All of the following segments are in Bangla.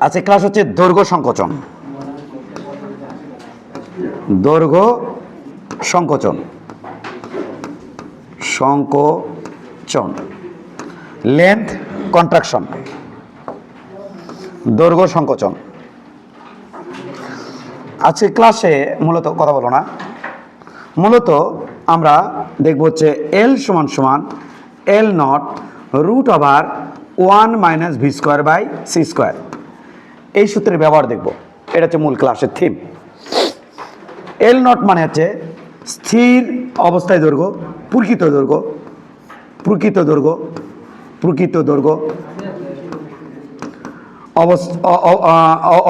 আজকে ক্লাস হচ্ছে দৈর্ঘ্য সংকোচন। দৈর্ঘ্য সংকোচন, সংকোচন, লেন্থ কন্ট্রাকশন, দৈর্ঘ্য সংকোচন। আজকে ক্লাসে মূলত কথা বলো না, মূলত আমরা দেখব হচ্ছে এল সমান সমান L not root over 1 minus V square by C square, এই সূত্রের ব্যবহার দেখব। এটা হচ্ছে মূল ক্লাসের থিম। এল নট মানে হচ্ছে স্থির অবস্থায় দৈর্ঘ্য, প্রকৃত দৈর্ঘ্য, প্রকৃত দৈর্ঘ্য, প্রকৃত দৈর্ঘ্য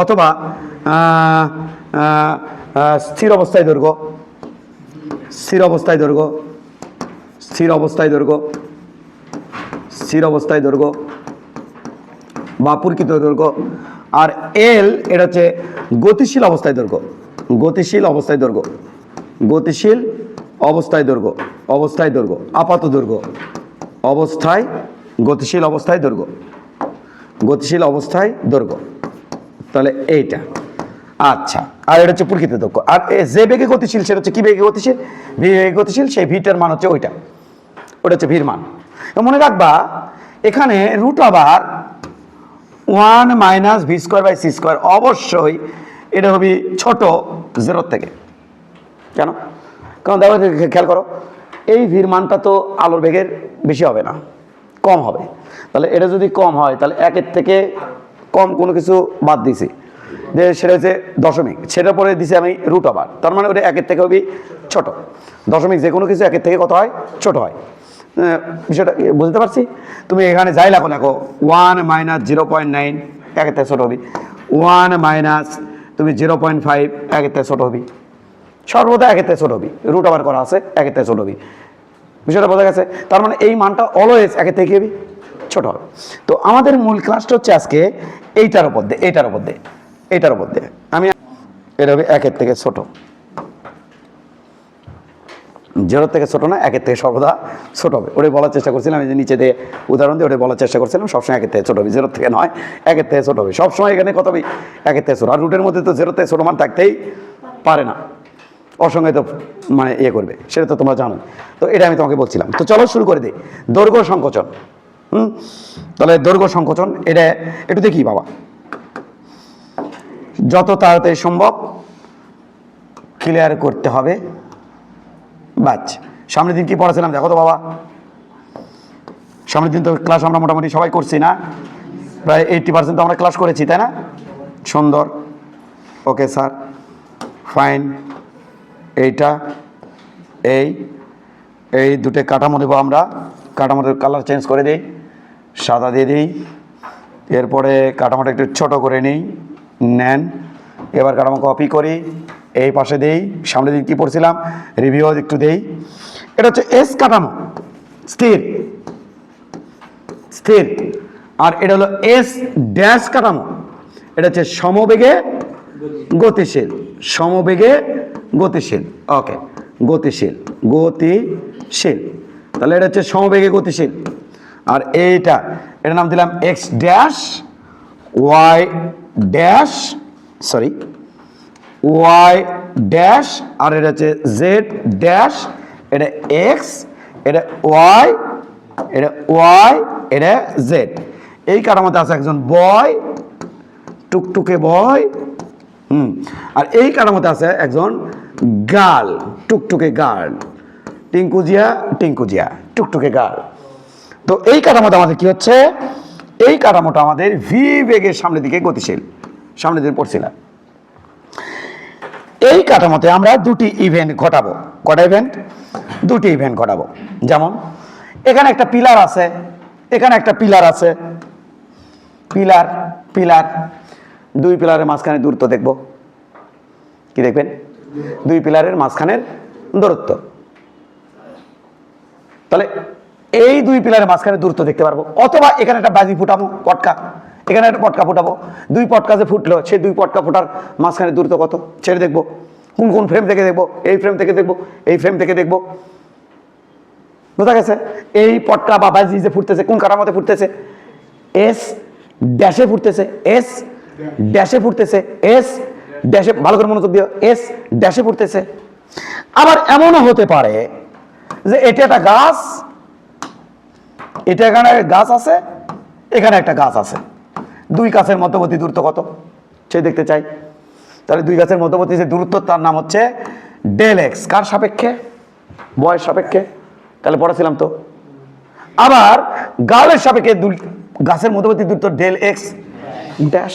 অথবা স্থির অবস্থায় দৈর্ঘ্য, স্থির অবস্থায় দৈর্ঘ্য, স্থির অবস্থায় দৈর্ঘ্য, স্থির অবস্থায় দৈর্ঘ্য বা প্রকৃত দৈর্ঘ্য। আর এল এটা হচ্ছে গতিশীল অবস্থায় দৈর্ঘ্য, গতিশীল অবস্থায় দৈর্ঘ্য, গতিশীল অবস্থায় দৈর্ঘ্য, অবস্থায় দৈর্ঘ্য, আপাত দৈর্ঘ্য, অবস্থায়, গতিশীল অবস্থায় দৈর্ঘ্য, গতিশীল অবস্থায় দৈর্ঘ্য। তাহলে এইটা আচ্ছা। আর এটা হচ্ছে প্রকৃত দৈর্ঘ্য। আর যে বেগে গতিশীল সেটা হচ্ছে কি বেগে গতিশীল? ভি বেগে গতিশীল, সেই ভিটার মান হচ্ছে ওইটা, ওটা হচ্ছে ভির মান। মনে রাখবা এখানে root over 1 minus V square by C square, অবশ্যই এটা হবে ছোট জিরোর থেকে। কেন? কারণ দেখো, খেয়াল করো, এই ভির মানটা তো আলোর বেগের বেশি হবে না, কম হবে। তাহলে এটা যদি কম হয় তাহলে একের থেকে কম কোনো কিছু বাদ দিছি, যে সেটা হচ্ছে দশমিক, সেটার পরে দিছি আমি রুট ওভার, তার মানে ওটা একের থেকে হবে ছোট। দশমিক যে কোনো কিছু একের থেকে কত হয়? ছোট হয়। বিষয়টা বুঝতে পারছি? তুমি এখানে যাই লাগো দেখো 1 মাইনাস 0.9 একের থেকে ছোট হবি, 1 মাইনাস তুমি 0.5 একের থেকে ছোট হবি, সর্বদা একের থেকে ছোট হবি, রুট ওভার করা আছে একের থেকে ছোট হবি। বিষয়টা বোঝা গেছে? তার মানে এই মানটা অলওয়েজ একের থেকে কি ছোট হবে। তো আমাদের মূল ক্লাসটা হচ্ছে আজকে এইটার উপর দিয়ে, এইটার উপর দিয়ে, এইটার উপর দিয়ে আমি এটা হবে একের থেকে ছোট, জিরোর থেকে ছোট না, একের থেকে সর্বদা ছোট হবে। ওটাই বলার চেষ্টা করছিলাম, এই যে নিচে দিয়ে উদাহরণ দিয়ে ওটাই বলার চেষ্টা করছিলাম, সবসময় একের থেকে ছোট হবে, জিরোর থেকে নয়, একের থেকে ছোট হবে সবসময়। এখানে কত হবে? একের থেকে ছোট। আর রুটের মধ্যে তো জিরোর থেকে ছোট মান থাকতেই পারে না, অসংজ্ঞায়িত মানে ইয়ে করবে, সেটা তো তোমরা জানো। তো এটা আমি তোমাকে বলছিলাম। তো চলো শুরু করে দিই। দৈর্ঘ্য সংকোচন। তাহলে দৈর্ঘ্য সংকোচন এটা একটু দেখি বাবা, যত তাড়াতাড়ি সম্ভব ক্লিয়ার করতে হবে। বাচ, সামনের দিন কি পড়াছিলাম দেখো তো বাবা। সামনের দিন তো ক্লাস আমরা মোটামুটি সবাই করছি না, প্রায় 80% তো আমরা ক্লাস করেছি, তাই না? সুন্দর, ওকে স্যার, ফাইন। এইটা এই এই দুটো কাঠামো দেবো আমরা, কাঠামোতে কালার চেঞ্জ করে দিই, সাদা দিয়ে দিই। এরপরে কাঠামোটা একটু ছোট করে নিই, নেন। এবার কাঠামো কপি করি, এই পাশে দেই। সামনের দিন কী পড়ছিলাম রিভিউ একটু দেই। এটা হচ্ছে এস কাঠামো, স্থির, স্থির। আর এটা হলো এস ড্যাশ কাঠামো, এটা হচ্ছে সমবেগে গতিশীল, সমবেগে গতিশীল। ওকে, গতিশীল, গতিশীল। তাহলে এটা হচ্ছে সমবেগে গতিশীল। আর এইটা, এটার নাম দিলাম x dash, y dash, sorry y dash, আর এটা হচ্ছে জেড ড্যাশ। এটা এক্স, এটা ওয়াই, এটা ওয়াই, এটা জেড। এই কাঠামোতে আছে একজন বয়, টুকটুকে বয়। আর এই কাঠামোতে আছে একজন গার্ল, টুকটুকে গার্ল, টিঙ্কুজিয়া, টিঙ্কুজিয়া, টুকটুকে গার্ল। তো এই কাঠামোটা আমাদের কি হচ্ছে? এই কাঠামোটা আমাদের ভি বেগের সামনের দিকে গতিশীল, সামনের দিকে পড়ছিলাম। এই কাঠামোতে আমরা দুটি ইভেন্ট ঘটাবো। কটা ইভেন্ট? দুটি ইভেন্ট ঘটাবো। যেমন এখানে একটা পিলার আছে, এখানে একটা পিলার আছে, পিলার, পিলার, দুই পিলারের মাঝখানে দূরত্ব দেখব। কি দেখবেন? দুই পিলারের মাঝখানের দূরত্ব। তাহলে এই দুই পিলারের মাঝখানে দূরত্ব দেখতে পারবো। অথবা এখানে একটা বাজি ফুটাবো, পটকা, এখানে একটা পটকা ফুটাবো। দুই পটকা যে ফুটলো, সেই দুই পটকা ফোটার মাঝখানে দূরত্ব কত ছেড়ে দেখবো। কোন কোন ফ্রেম থেকে দেখবো? এই ফ্রেম থেকে দেখবো, এই ফ্রেম থেকে দেখবো। বোঝা গেছে? এই পটকা বা বাজি যে ফুটতেছে কোন কাঠামোতে ফুটতেছে? এস ড্যাশে ফুটতেছে, এস ড্যাশে ফুটতেছে, এস ড্যাশে, ভালো করে মনোযোগ দিও, এস ড্যাশে ফুটতেছে। আবার এমনও হতে পারে যে এটা একটা গাছ, এটা এখানে গাছ আছে, এখানে একটা গাছ আছে, দুই গাছের মধ্যবর্তী দূরত্ব কত সে দেখতে চাই। তাহলে দুই গাছের মধ্যবর্তী যে দূরত্ব তার নাম হচ্ছে ডেল এক্স। কার সাপেক্ষে? বয়ের সাপেক্ষে। তাহলে পড়েছিলাম তো। আবার গালের সাপেক্ষে গাছের মধ্যবর্তী দূরত্ব ডেল এক্স ড্যাশ।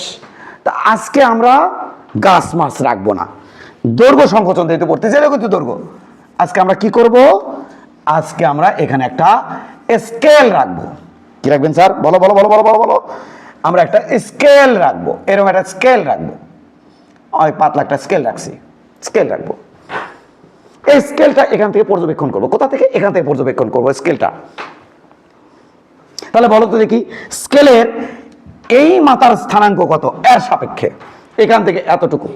তা আজকে আমরা গাছ মাছ রাখবো না, দৈর্ঘ্য সংকোচন দিতে পড়তেছে, এরকম তো দৈর্ঘ্য। আজকে আমরা কি করব? আজকে আমরা এখানে একটা স্কেল রাখবো। কি রাখবেন স্যার? বলো বলো বলো বলো বলো বলো। আমরা একটা স্কেল রাখবো, এরকম একটা স্কেল রাখবো, ওই পাতলা একটা স্কেল রাখছি, স্কেল রাখবো। এই স্কেলটা এখান থেকে পর্যবেক্ষণ করবো। কোথা থেকে? এখান থেকে পর্যবেক্ষণ করবো স্কেলটা। তাহলে বলো তো দেখি, স্কেলের এই মাথার স্থানাঙ্ক কত এর সাপেক্ষে? এখান থেকে এতটুকু,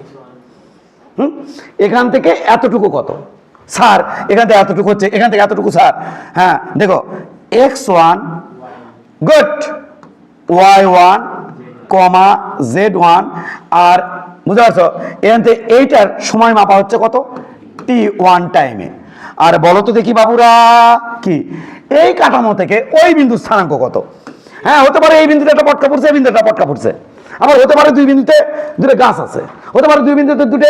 এখান থেকে এতটুকু কত স্যার? এখান থেকে এতটুকু হচ্ছে, এখান থেকে এতটুকু স্যার। হ্যাঁ দেখো, x1 গুড, y1 কমা z1, আর বুঝতে পারছো এখান থেকে এইটার সময় মাপা হচ্ছে কত? t1 টাইমে। আর বলো তো দেখি বাবুরা, কি এই কাঠামো থেকে ওই বিন্দুর স্থানাঙ্ক কত? হ্যাঁ হতে পারে এই বিন্দুতে একটা পটকা পড়ছে, এই বিন্দুতে একটা পটকা পড়ছে, আবার হতে পারে দুই বিন্দুতে দুটো গাছ আছে, হতে পারে দুই বিন্দুতে দুটো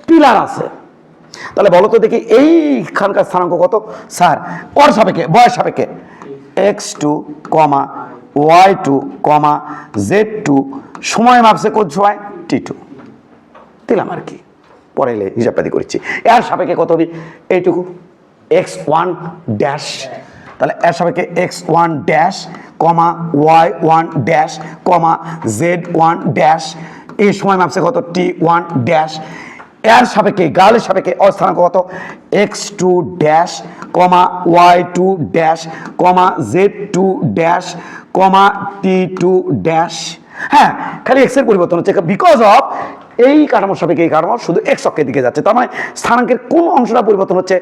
পিলার আছে। তাহলে বলো তো দেখি এইখানকার স্থানাঙ্ক কত স্যার? ওর সাপেক্ষে, বয়ের সাপেক্ষে x2 কমা y2 কমা z2, সময় মাপছে কোন সময়? t2 দিলাম আর কি, পরে হিসাবপাতি করছি। এর সাপেক্ষে কত হবে? এইটুকু x1 ড্যাশ। তাহলে এর সাপেক্ষে x1 ড্যাশ কমা y1 ড্যাশ কমা z1 ড্যাশ, এই সময় মাপছে কত? t1 dash. এর সাপেক্ষে গালের সাপেক্ষে অস্থানাঙ্ক কত? x2 ড্যাশ কমা y2 ড্যাশ কমা z2 ড্যাশ কমা t2 ড্যাশ। হ্যাঁ খালি এক্স এর পরিবর্তন হচ্ছে, বিকজ অফ এই কাঠামোর সাপেক্ষে এই কাঠামো শুধু এক্স অক্ষের দিকে যাচ্ছে। তার মানে স্থানাঙ্কের কোন অংশটা পরিবর্তন হচ্ছে?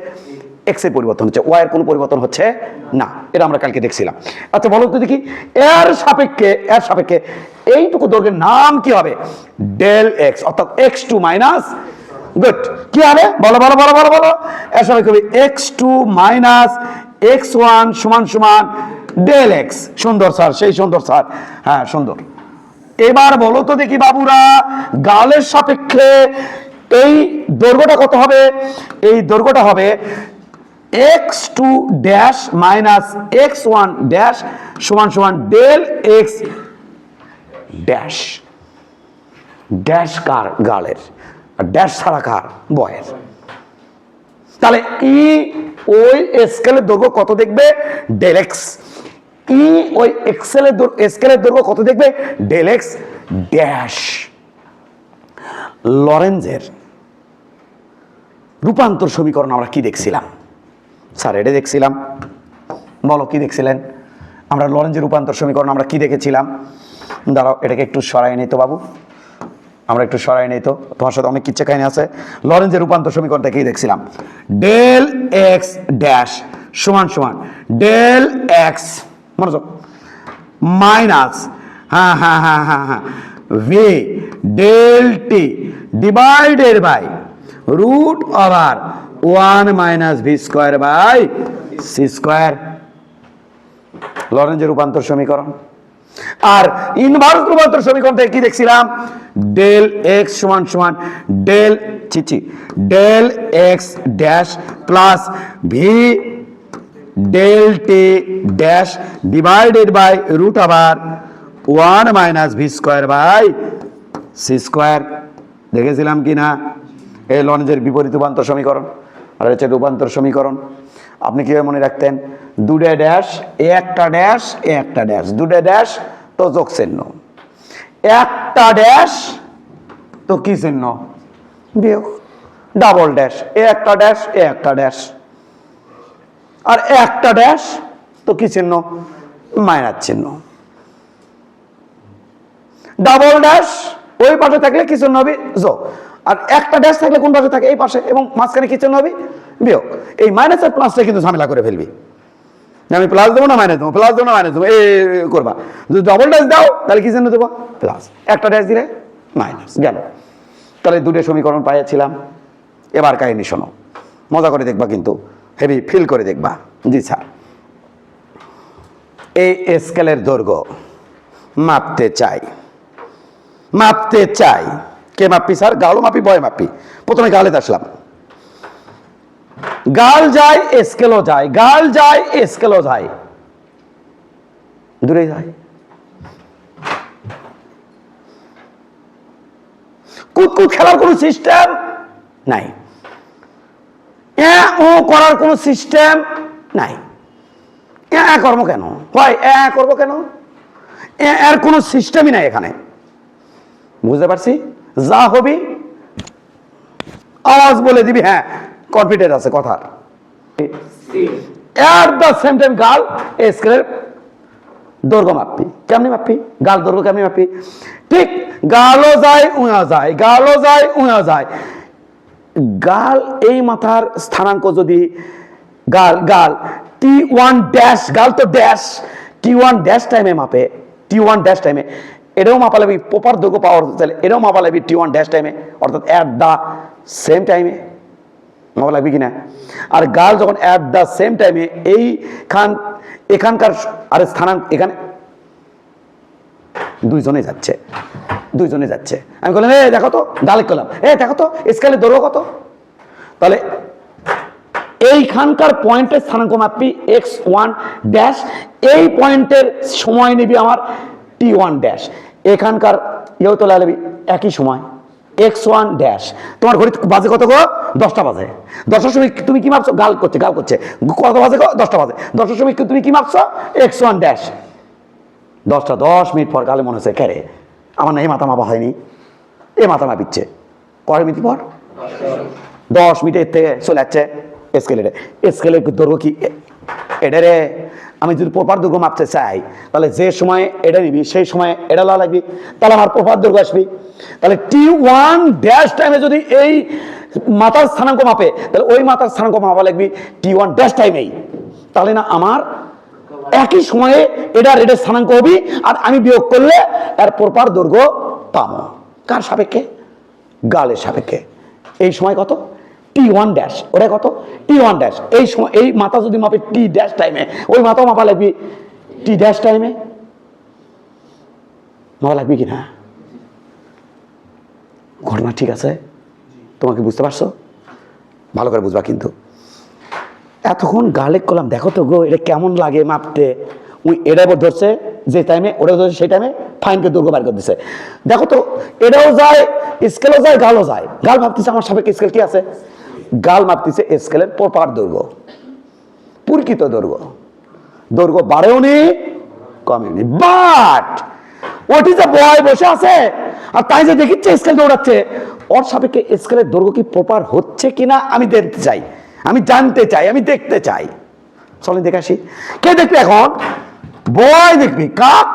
এক্স এর পরিবর্তন হচ্ছে, ওয়াই এর কোনো পরিবর্তন হচ্ছে না। এটা আমরা কালকে দেখছিলাম। আচ্ছা বলো তো দেখি, এর সাপেক্ষে, এর সাপেক্ষে এইটুকু দৈর্ঘ্যের নাম কি হবে? ডেল এক্স, অর্থাৎ x2 মাইনাস, গুড, কি হবে? বলো বলো বলো বলো বলো। এর সাপেক্ষে হবে x2 মাইনাস x1 সমান সমান ডেল এক্স। সুন্দর স্যার, সেই সুন্দর স্যার, হ্যাঁ সুন্দর। এবার বলো তো দেখি বাবুরা, গালের সাপেক্ষে এই দৈর্ঘ্যটা কত হবে? এই দৈর্ঘ্যটা হবে x2 dash minus x1 dash সমান সমান ডেল এক্স ড্যাশ। ড্যাশ কার? গালের। আর ড্যাশ ছাড়া কার? বয়ের। তাহলে ই ওই স্কেলের দৈর্ঘ্য কত দেখবে? Del x. ই ওই স্কেলের দৈর্ঘ্য কত দেখবে? Del x dash. লরেঞ্জের রূপান্তর সমীকরণ আমরা কি দেখছিলাম স্যার? এটা দেখছিলাম, বলো কি দেখছিলেন? আমরা লরেঞ্জের রূপান্তর সমীকরণ আমরা কি দেখেছিলাম? দাঁড়াও এটাকে একটু সরাই নিই তো বাবু, আমরা একটু সরাই নিই তো, তোমার সাথে অনেক কিচ্ছা কাহিনী আছে। লরেঞ্জের রূপান্তর সমীকরণটা কি দেখছিলাম? ডেল এক্স ড্যাশ সমান সমান ডেল এক্স, মনোযোগ, মাইনাস হ্যাঁ হ্যাঁ হ্যাঁ হ্যাঁ হ্যাঁ v del t divided by root over 1 minus V square by C square. লরেঞ্জের রূপান্তর সমীকরণ। আর ইনভার্স রূপান্তর সমীকরণ থেকে কি দেখছিলাম? ডেল এক্স সমান সমান del del x dash plus V del T dash divided by root over 1 minus V square by C square. দেখেছিলাম কি না? এই লরেঞ্জের বিপরীত রূপান্তর সমীকরণ। আর হচ্ছে রূপান্তর সমীকরণ আপনি কিভাবে মনে রাখতেন? দুটো ড্যাশ, একটা ড্যাশ, একটা ড্যাশ, দুটো ড্যাশ তো যোগ চিহ্ন, একটা ড্যাশ তো কি চিহ্ন? বিয়োগ। ডাবল ড্যাশ, একটা ড্যাশ, একটা ড্যাশ, আর একটা ড্যাশ তো কি চিহ্ন? মাইনাস চিহ্ন। ডাবল ড্যাশ ওই পাশে থাকলে কি চিহ্ন হবে? যোগ। আর একটা ড্যাশ থাকলে কোন পাশে থাকে? এই পাশে, এবং মাঝখানে কি চিহ্ন হবে? বিয়োগ। এই মাইনাস আর প্লাসটা কিন্তু ঝামেলা করে ফেলবি। আমি প্লাস দেবো না মাইনাস দেবো, প্লাস দেবো না মাইনাস দেবো, এই করবা। যদি ডবল ড্যাশ দাও তাহলে কি চিহ্ন দেবো? প্লাস। একটা ড্যাশ দিলে মাইনাস গেল। তাহলে দুটো সমীকরণ পাইয়াছিলাম। এবার কাহিনী শোনো, মজা করে দেখবা, কিন্তু হেভি ফিল করে দেখবা। জি স্যার, এই স্কেলের দৈর্ঘ্য মাপতে চাই। কে মাপি স্যার? গালও মাপি, বয় মাপি। প্রথমে গালে আসলাম, গাল যায় স্কেলও যায়, গাল যায় স্কেলও যায়, দূরে যায়। কুতকুত খেলার কোন সিস্টেম নাই, ও করার কোন সিস্টেম নাই। কর্ম কেন হয়, করবো কেন, এর কোন সিস্টেমই নাই এখানে। বুঝতে পারছি? যা হবি আওয়াজ বলে দিবি, হ্যাঁ কনফিডেন্ট আছে কথা। এট দ্য সেম টাইম গাল স্কেলের দৈর্ঘ্য মাপি। কেমনি মাপি? গাল দৈর্ঘ্য কেমনি মাপি? ঠিক, গালও যায় উঁয়া যায়, গালও যায় উঁয়া যায়। গাল এই মাথার স্থানাঙ্ক যদি গাল T1 ড্যাশ, গাল তো ড্যাশ, T1 ড্যাশ টাইমে মাপে, T1 ড্যাশ টাইমে এটাও মাপা লাগবে। প্রপার দৈর্ঘ্য পাওয়ার তাহলে এটাও মাপা লাগবে T1 ড্যাশ টাইমে, অর্থাৎ অ্যাট দ্য সেম টাইমে মাপা লাগবে কিনা। আর গাল যখন অ্যাট দ্য সেম টাইমে এখানকার আর স্থানাঙ্ক এখানে দুইজনে যাচ্ছে। আমি বললাম দেখো তো, গালে করলাম দেখো তো স্কেলের দৈর্ঘ্য কত। তাহলে এইখানকার পয়েন্টের স্থানাঙ্ক মাপি x1 ড্যাশ, এই পয়েন্টের সময় নিবি আমার T1 ড্যাশ, এখানকার ইয়েও তো লাগবি একই সময় x1 ড্যাশ। তোমার ঘড়ি বাজে কত গো? 10টা বাজে। 10টার সময় তুমি কি মাপছো? গাল করছে কত বাজে গো? 10টা বাজে। 10টার সময় তুমি কি মাপছো? x1 dash. 10টা 10 মিনিট পর গালে মনে হচ্ছে কে রে, আমার না এই মাথা মাপা হয়নি, এ মাথা মাপিচ্ছে। কয় মিনিট পর? 10 মিনিটের থেকে চলে যাচ্ছে স্কেলের দৈর্ঘ্য কি এটা রে। আমি যদি প্রপার দৈর্ঘ্য মাপতে চাই, তাহলে যে সময় এটা নিবি সেই সময় এটা লওয়া লাগবে, তাহলে আমার প্রপার দৈর্ঘ্য আসবি। তাহলে T1 ড্যাশ টাইমে যদি এই মাথার স্থানাঙ্ক মাপে, তাহলে ওই মাথার স্থানাঙ্ক মাপা লাগবে T1 ড্যাশ টাইমেই। তাহলে না আমার একই সময়ে এটার স্থানাঙ্ক হবি, আর আমি বিয়োগ করলে এর প্রপার দৈর্ঘ্য পাবো। কার সাপেক্ষে? গালের সাপেক্ষে। এই সময় কত? T1 ড্যাশ, ওটা কত? T1 dash. এই সময় এই মাথা যদি মাপে T ড্যাশ টাইমে, ওই মাথাও মাপা লাগবে T ড্যাশ টাইমে। মাপা লাগবে কিনা? ঘটনা ঠিক আছে? তোমাকে বুঝতে পারছো? ভালো করে বুঝবা কিন্তু। এতক্ষণ গালে করলাম, দেখো তো গো এটা কেমন লাগে মাপতে। ওই এটা ধরছে যে টাইমে, ওটা ধরছে সেই টাইমে ফাইনকে দৈর্ঘ্য বার করে দিচ্ছে। দেখো তো এটাও যায়, স্কেলও যায়, গালও যায়। গাল ভাবতেছে আমার সাপেক্ষে স্কেল কি আছে, গাল মাপতেছে স্কেলের প্রপার দৈর্ঘ্য, প্রকৃত দৈর্ঘ্য বাড়েও নি কমেও নি। বাট ওটি যে বয় বসে আছে আর তাই যে দেখিচ্ছে স্কেল দৌড়াচ্ছে, ওর সাপেক্ষে স্কেলের দৈর্ঘ্য কি প্রপার হচ্ছে কিনা আমি দেখতে চাই, আমি জানতে চাই, আমি দেখতে চাই। চলেন দেখে আসি। কে দেখবি এখন? বয় দেখবি। কাপ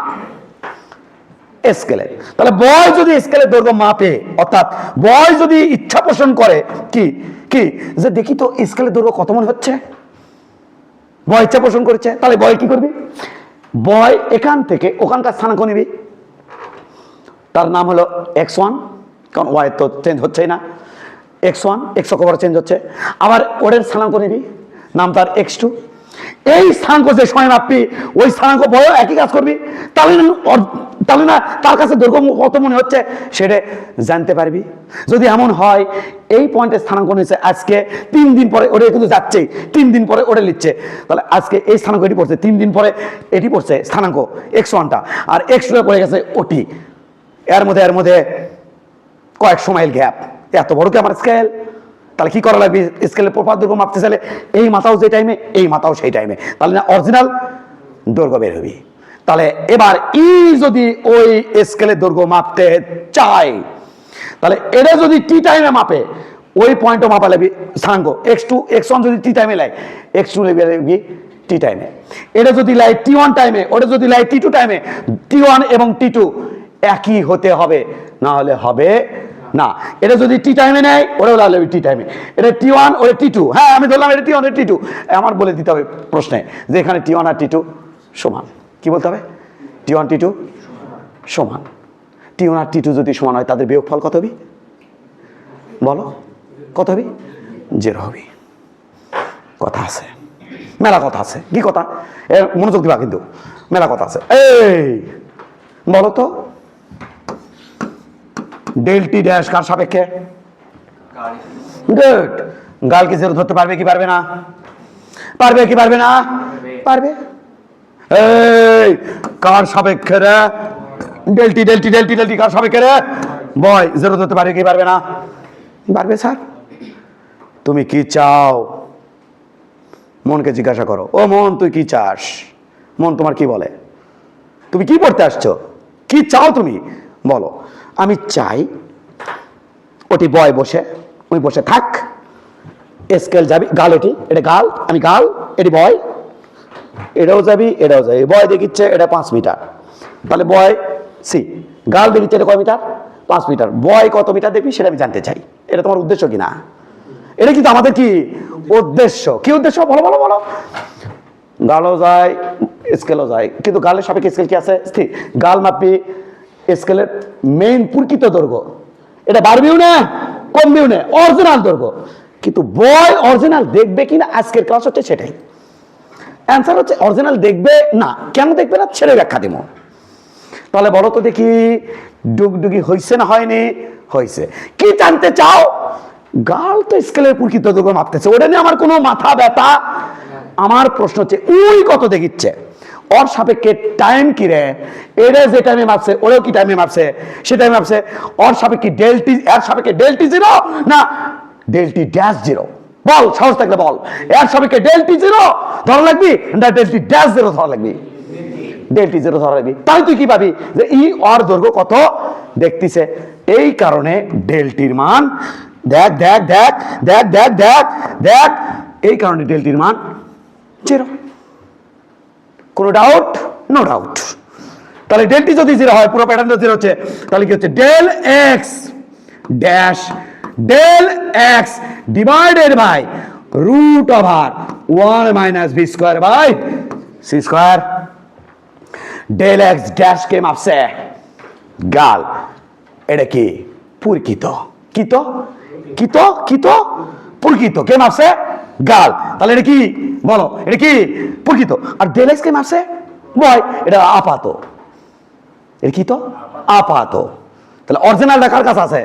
স্কেলের। তাহলে বয় যদি স্কেলের দৈর্ঘ্য মাপে, অর্থাৎ বয় যদি ইচ্ছা পোষণ করে কি কি যে দেখি তো স্কেলের দৈর্ঘ্য কত মনে হচ্ছে, বয় ইচ্ছা পোষণ করেছে, তাহলে বয় কি করবি? বয় এখান থেকে ওখানকার স্থানাঙ্ক নিবি, তার নাম হলো x1, কারণ ওয়াই তো চেঞ্জ হচ্ছেই না। x1 x অক্ষর চেঞ্জ হচ্ছে। আবার ওর স্থানাঙ্ক নিবি, নাম তার x2। এই স্থানাঙ্ক যে সময় মাপবি, ওই স্থানাঙ্ক বয় একই কাজ করবি। তাহলে না তার কাছে দৈর্ঘ্য কত মনে হচ্ছে সেটা জানতে পারবি। যদি এমন হয় এই পয়েন্টের স্থানাঙ্ক নিচ্ছে আজকে, 3 দিন পরে ওটা কিন্তু যাচ্ছেই, 3 দিন পরে ওটা নিচ্ছে, তাহলে আজকে এই স্থানাঙ্ক এটি পড়ছে, 3 দিন পরে এটি পড়ছে স্থানাঙ্ক x1টা, আর x2 পড়ে গেছে ওটি। এর মধ্যে কয়েক সময়ের গ্যাপ। এত বড় কি আমার স্কেল? তাহলে কি করা লাগবে? স্কেলের প্রপার দৈর্ঘ্য মাপতে চাইলে এই মাথাও যে টাইমে, এই মাথাও সেই টাইমে, তাহলে না অরিজিনাল দৈর্ঘ্য বের হবি। তাহলে এবার যদি ওই স্কেলের দৈর্ঘ্য মাপতে চাই, তাহলে এটা যদি টি টাইমে মাপে, ওই পয়েন্টও মাপা লাগবে স্থানাঙ্ক x2 x1 যদি টি টাইমে লাই, x2 লাগবে টি টাইমে। এটা যদি লাই T1 টাইমে, ওটা যদি লাই T2 টাইমে, T1 এবং T2 একই হতে হবে, না হলে হবে না। এটা যদি টি টাইমে নেয়, ওটাও লাগবে টি টাইমে। এটা T1 ওটা T2, হ্যাঁ আমি ধরলাম এটা T1 এটা T2, আমার বলে দিতে হবে প্রশ্নে যে এখানে T1 আর T2 সমান। কি বলতে হবে? T1 T2 সমান। T1 আর T2 যদি সমান হয় তাদের বিয়োগফল কত হবে বলো, কত হবে? 0 হবে। কথা আছে, মেলা কথা আছে। কি কথা? মনোযোগ দিবা কিন্তু, মেলা কথা আছে। এই বলো তো, ডেল টি ড্যাশ কার সাপেক্ষে? গুড। গাল কি 0 ধরতে পারবে কি পারবে না? পারবে কি পারবে না? পারবে। এই কার সাপেক্ষে রে? ডেলটি ডেলটি ডেলটি ডেলটি কার সাপেক্ষে রে? বয় 0 ধরতে পারবে কি পারবে না? পারবে স্যার। তুমি কি চাও? মনকে জিজ্ঞাসা করো, ও মন তুই কি চাস? মন তোমার কি বলে? তুমি কি পড়তে আসছো? কি চাও তুমি বলো? আমি চাই ওটি বয় বসে, ওই বসে থাক, স্কেল যাবি, গাল এটি, এটা গাল, আমি গাল, এটি বয়, এটাও যাবি, এটাও যাবি। বয় দেখিচ্ছে এটা 5 মিটার, তাহলে বয় সি, গাল দেখিচ্ছে এটা কয় মিটার? 5 মিটার। বয় কত মিটার দেখবি সেটা আমি জানতে চাই। এটা তোমার উদ্দেশ্য কি না? এটা কিন্তু আমাদের কি উদ্দেশ্য? কি উদ্দেশ্য বলো বলো বলো। গালও যায়, স্কেলও যায়, কিন্তু গালের সাপেক্ষে স্কেল কি আছে? স্থির। গাল মাপবি স্কেলের মেইন প্রকৃত দৈর্ঘ্য, এটা বাড়বিও না কমবিও না, অরিজিনাল দৈর্ঘ্য। কিন্তু বয় অরিজিনাল দেখবে কিনা আজকের ক্লাস হচ্ছে সেটাই। অ্যান্সার হচ্ছে অরিজিনাল দেখবে না। কেন দেখবে না ছেড়ে ব্যাখ্যা দিব। তাহলে বলো তো দেখি, ডুগডুগি হয়েছে না হয়নি? হয়েছে। কি জানতে চাও? গাল তো স্কেলের প্রকৃত দৈর্ঘ্য মাপতেছে, ওটা নিয়ে আমার কোনো মাথা ব্যথা। আমার প্রশ্ন হচ্ছে ওই কত দেখিচ্ছে, ওর সাপেক্ষে টাইম কি রে? এটা যে টাইমে মাপছে ওরেও কি টাইমে মাপছে? সে টাইমে মাপছে। ওর সাপেক্ষে ডেলটি, এর সাপেক্ষে ডেলটি 0 না ডেলটি ড্যাশ 0? বল, সাহস থাকলে বল। এর সাপেক্ষে ডেলটি 0 ধরা লাগবি না ডেলটি ড্যাশ 0 ধরা লাগবি? ডেলটি 0 ধরা লাগবি। তাই তুই কি পাবি যে ই ওর দৈর্ঘ্য কত দেখতিছে। এই কারণে ডেলটির মান দেখ দেখ দেখ দেখ দেখ দেখ দেখ, এই কারণে ডেলটির মান 0। কোনো ডাউট? No doubt. তাহলে ডেলটি যদি 0 হয়, পুরো প্যাটার্নটা 0 হচ্ছে, তাহলে কি হচ্ছে? Del x dash del x divided by root over 1 minus V square by C square. Del x dash কে মাপছে গাল, এটা কি প্রকৃত? কিতো কিতো কিতো প্রকৃত। কে মাপছে? গাল। তাহলে এটা কি বলো? এটা কি প্রকৃত। আর ডেল এক্স কে মাপছে বয়, এটা আপাত। এটা কি তো? আপাত। তাহলে অরিজিনালটা কার কাছে আছে?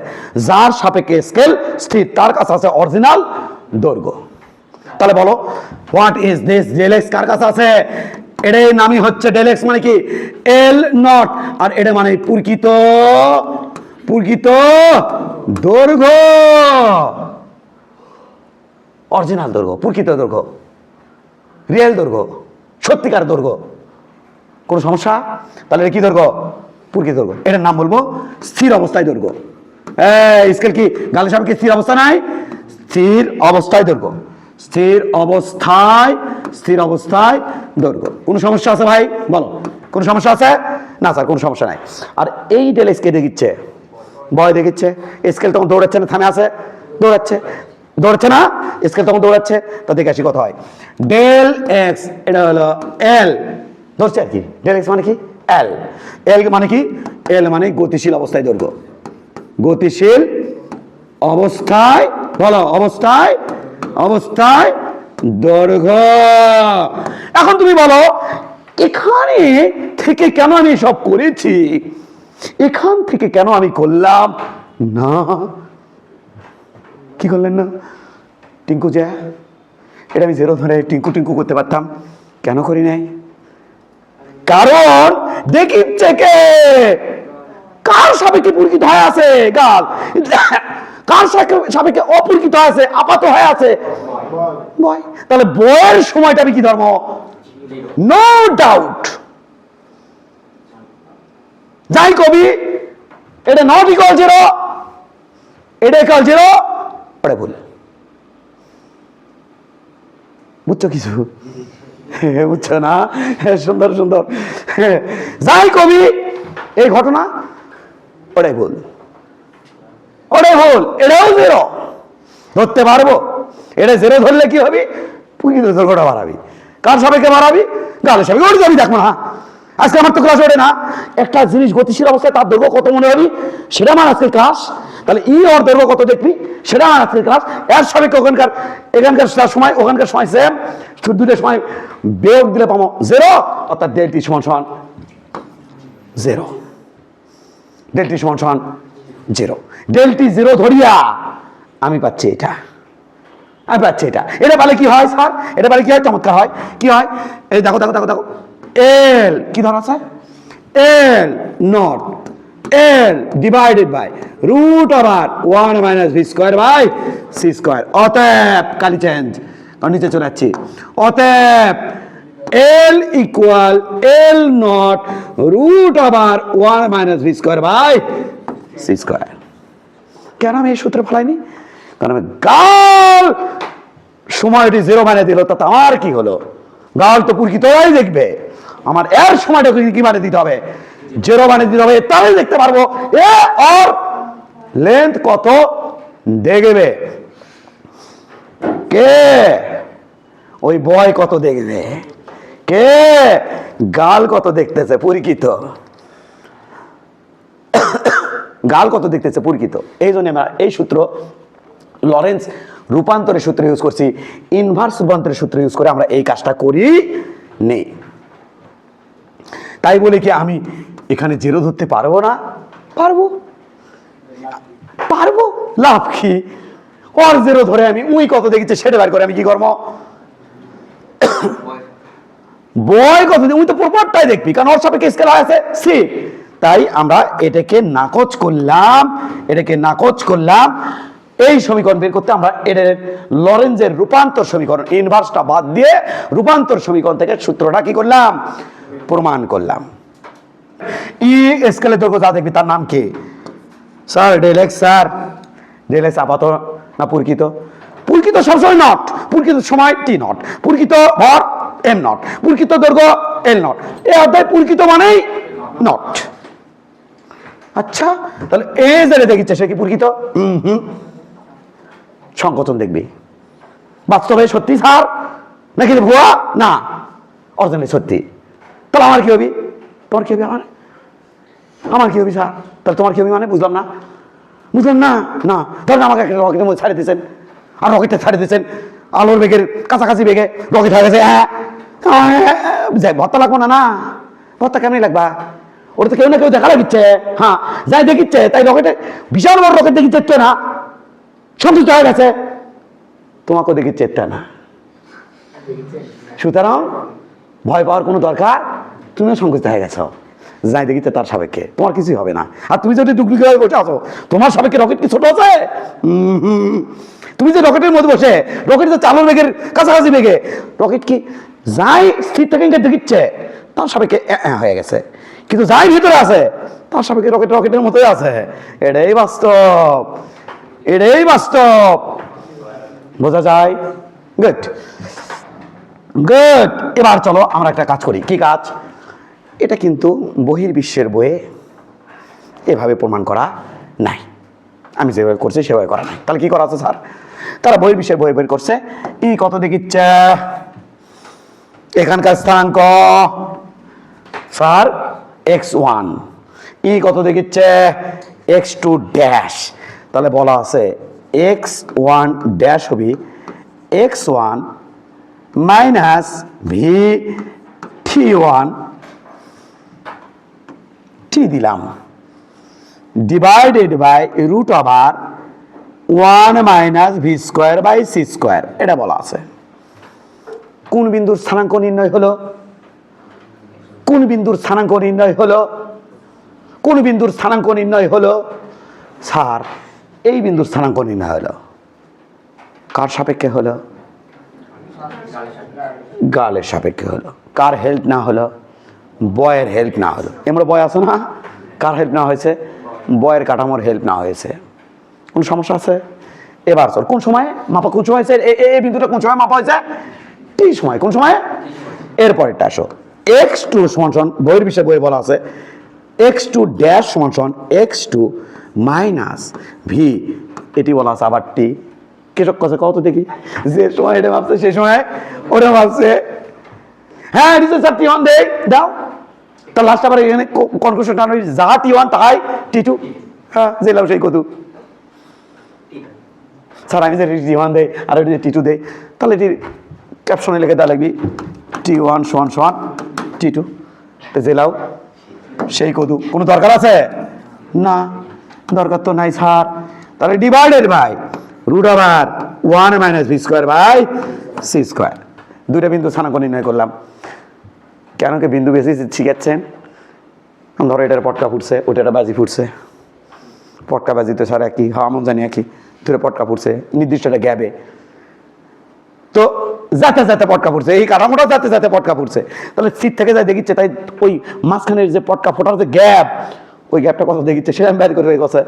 যার সাপেক্ষে স্কেল স্থির তার কাছে আছে অরিজিনাল দৈর্ঘ্য। তাহলে বলো what is this? Del x কার কাছে আছে? এটার নামই হচ্ছে ডেল এক্স মানে কি? এল নট। আর এটা মানে প্রকৃত প্রকৃত দৈর্ঘ্য, অরিজিনাল দৈর্ঘ্য, প্রকৃত দৈর্ঘ্য, রিয়েল দৈর্ঘ্য, সত্যিকার দৈর্ঘ্য। কোনো সমস্যা? তাহলে এটা কি দৈর্ঘ্য? প্রকৃত দৈর্ঘ্য। এটার নাম বলবো স্থির অবস্থায় দৈর্ঘ্য। স্কেল কি গালের সাপেক্ষে স্থির অবস্থা নাই? স্থির অবস্থায় দৈর্ঘ্য, স্থির অবস্থায়, স্থির অবস্থায় দৈর্ঘ্য। কোনো সমস্যা আছে ভাই বলো? কোনো সমস্যা আছে? না স্যার কোনো সমস্যা নাই। আর এই ডেল এক্স কে দেখিচ্ছে বয় দেখিচ্ছে, স্কেল তখন দৌড়াচ্ছে না থামে আছে? দৌড়াচ্ছে। দৌড়াচ্ছে না? স্কেল তখন দৌড়াচ্ছে। তা দেখে আসি কত হয়। ডেল এক্স এটা হলো এল ধরছে আর কি। ডেল এক্স মানে কি? এল। এল মানে কি? এল মানে গতিশীল অবস্থায় দৈর্ঘ্য। গতিশীল অবস্থায় বলো, অবস্থায়, অবস্থায় দৈর্ঘ্য। এখন তুমি বলো এখানে থেকে কেন আমি সব করেছি? এখান থেকে কেন আমি করলাম না? কি করলেন না? টিঙ্কু যে এটা আমি 0 ধরে টিঙ্কু টিঙ্কু করতে পারতাম, কেন করি নাই? কারণ দেখিচ্ছে কে কার সাপেক্ষে পরিচিত হয়ে আছে গাল, কার সাপেক্ষে অপরিচিত হয়ে আছে, আপাত হয়ে আছে বয়। তাহলে বয়ের সময়টা আমি কি ধর্ম? No doubt. যাই কবি এটা নট ইকুয়াল 0, এটা ইকুয়াল 0, ওটা ভুল। বুঝছো কিছু? বুঝছো না? সুন্দর সুন্দর। যাই কবি এই ঘটনা ওটাই ভুল, ওটাই ভুল। এটাও 0 ধরতে পারবো। এটা 0 ধরলে কি হবে? প্রকৃত দৈর্ঘ্যটা বাড়াবি। কার সাপেক্ষে বাড়াবি? গালের সাপেক্ষে। ওটা যাবি দেখবো না, আজকে আমার তো ক্লাস ওঠে না। একটা জিনিস গতিশীল অবস্থায় তার দৈর্ঘ্য কত মনে হবি সেটা আমার আজকের ক্লাস। তাহলে ই ওর দৈর্ঘ্য কত দেখবি সেটা আমার আজকের ক্লাস। এর সাপেক্ষে এখানকার সময় ওখানকার সময় সেম, দুটোর সময় বিয়োগ দিলে পাবো 0, অর্থাৎ ডেল সমান 0। ডেল সমান 0। ডেল 0 ধরিয়া আমি পাচ্ছি এটা, আমি পাচ্ছি এটা। এটা বলে কি হয় স্যার? এটা বলে কি হয়? চমৎকার হয়। কি হয়? এই দেখো দেখো দেখো দেখো, এল কি ধরা আছে? L not L divided by root over 1 minus V square by C square. অতএব কালি চেঞ্জ, কারণ নিচে চলে যাচ্ছি। অতএব L equal L not root over 1 minus V square by C square. কেন আমি এই সূত্রে ফেলাইনি? কারণ আমি গাল সময়টি 0 মানে দিল, তাতে আমার কি হলো? গাল তো পুরকিতরাই দেখবে। আমার এর সময়টা কি মানে দিতে হবে? 0 মানে দিতে হবে, তাহলে দেখতে পারবো এ আর লেন্থ কত দেখবে। কে ওই বয় কত দেখবে? কে গাল কত দেখতেছে? পরিচিত গাল কত দেখতেছে? পরিচিত। এই জন্য আমরা এই সূত্র লরেন্স রূপান্তরের সূত্র ইউজ করছি। ইনভার্স রূপান্তরের সূত্র ইউজ করে আমরা এই কাজটা করি নেই। তাই বলে কি আমি এখানে 0 ধরতে পারবো না? পারবো, পারবো। লাভ কি? ওর 0 ধরে আমি উই কত দেখেছি সেটা বার করে আমি কি করবো? বয় কত উই তো প্রপারটাই দেখবি, কারণ ওর সাপেক্ষে স্কেল আছে সি। তাই আমরা এটাকে নাকচ করলাম, এটাকে নাকচ করলাম। এই সমীকরণ বের করতে আমরা এর লরেন্জের রূপান্তর সমীকরণ ইনভার্সটা বাদ দিয়ে রূপান্তর সমীকরণ থেকে সূত্রটা কি করলাম? প্রমাণ করলাম। ই স্কেলের দৈর্ঘ্য যা দেখবি তার নাম কি? Sir del X. Sir del X আপাত না পরিচিত? পরিচিত সবসময় নট, পরিচিত সময় টি নট, পরিচিত ভর এম নট, পরিচিত দৈর্ঘ্য এল নট। এই অধ্যায় পরিচিত মানেই নট। আচ্ছা, তাহলে এ জেনে দেখিচ্ছে সে কি পরিচিত? সংকোচন দেখবি। বাস্তবে সত্যি স্যার নাকি ভুয়া? না, অরিজিনালি সত্যি। তাহলে আমার কি হবি? তোমার কি হবে? আমার কি হবি স্যার? তাহলে তোমার কি হবি মানে বুঝলাম না, বুঝলাম না। না ধরেন আমাকে একটা রকেটের মধ্যে ছাড়ে দিয়েছেন, আর রকেটটা ছাড়ে দিয়েছেন আলোর বেগের কাছাকাছি বেগে, রকেট হয়ে গেছে। যাই ভত্তা লাগবো না? না, ভত্তা কেমনি লাগবা? ওটা তো কেউ না কেউ দেখা লাগিচ্ছে। হ্যাঁ, যাই দেখিচ্ছে, তাই রকেটে বিশাল বড় রকেট দেখিচ্ছে না, সন্তুষ্ট হয়ে গেছে। তোমাকেও দেখিচ্ছে না, সুতরাং ভয় পাওয়ার কোনো দরকার, তুমিও সংকুচিত হয়ে গেছো। যাই দেখিচ্ছে তার সাপেক্ষে তোমার কিছুই হবে না। আর তুমি যদি ডুপ্লিকেট হয়ে বসে আছো, তোমার সাপেক্ষে রকেট কি ছোট আছে? তুমি যে রকেটের মধ্যে বসে, রকেট তো চালুর বেগের কাছাকাছি বেগে, রকেট কি যাই স্থির থেকে দেখিচ্ছে তার সাপেক্ষে হয়ে গেছে, কিন্তু যাই ভিতরে আছে তার সাপেক্ষে রকেট রকেটের মতোই আছে। এটাই বাস্তব, এটাই বাস্তব। বোঝা যায়? Good good. এবার চলো আমরা একটা কাজ করি। কি কাজ? এটা কিন্তু বহির্বিশ্বের বইয়ে এভাবে প্রমাণ করা নাই, আমি যেভাবে করছি সেভাবে করা নাই। তাহলে কি করা আছে স্যার? তারা বহির্বিশ্বের বইয়ে বের করছে ই কত দেখিচ্ছে এখানকার স্থানাঙ্ক স্যার x1, ই কত দেখিচ্ছে x2 ড্যাশ। তাহলে বলা আছে x1 ড্যাশ হবে x1 minus V t1 T দিলাম divided by root over 1 minus V square by C square. এটা বলা আছে। কোন বিন্দুর স্থানাঙ্ক নির্ণয় হলো? কোন বিন্দুর স্থানাঙ্ক নির্ণয় হলো? কোন বিন্দুর স্থানাঙ্ক নির্ণয় হলো? স্যার এই বিন্দুর স্থানাঙ্ক নির্ণয় হলো। কার সাপেক্ষে হলো? গালের সাপেক্ষে হলো। কার হেল্প না হলো? বয়ের হেল্প না হলো। এমরা বয় আছে না? কার হেল্প না হয়েছে? বয়ের কাঠামোর হেল্প না হয়েছে। কোন সমস্যা আছে? এবার চল, কোন সময় মাপা? কোন সময় হয়েছে এই বিন্দুটা? কোন সময় মাপা হয়েছে? টি সময়। কোন সময়? এরপরেরটা আসো। x2 সমান সমান বহির্বিশ্বের বইয়ে বলা আছে x2 ড্যাশ সমান সমান x2 মাইনাস ভি, এটি বলা আছে আবার টি। কেসব কাছে কত দেখি যে সময় এটা ভাবছে সে সময় ওটা ভাবছে। হ্যাঁ স্যার টি অন দেই দাও। তা লাস্ট আবার এখানে কনক্লুশন টান যা T1 তাই T2, হ্যাঁ জেলাও সেই কত স্যার আমি যে T1 দেয় আর ওই যে T2 দেয়, তাহলে এটি ক্যাপশনে লিখে দেওয়া লাগবে T1 সমান সমান T2, তো জেলাও সেই কত। কোনো দরকার আছে না, দরকার তো নাই স্যার। তাহলে divided by root over 1 minus V square by C square. দুইটা বিন্দু স্থানাঙ্ক নির্ণয় করলাম। কেন কি বিন্দু বেশি শিখাচ্ছেন? ধরো এটার পটকা ফুটছে, ওটার বাজি ফুটছে, পটকা বাজি তো স্যার একই, হ্যাঁ মন জানি একই, ধরে পটকা ফুটছে নির্দিষ্ট একটা গ্যাপে, তো যাতে যাতে পটকা ফুটছে, এই কাঠামোটা যাতে যাতে পটকা ফুটছে, তাহলে সিট থেকে যাই দেখিচ্ছে, তাই ওই মাঝখানের যে পটকা ফোটার যে গ্যাপ, ওই গ্যাপটা কত দেখিচ্ছে সেটা আমি বের করে গেছে,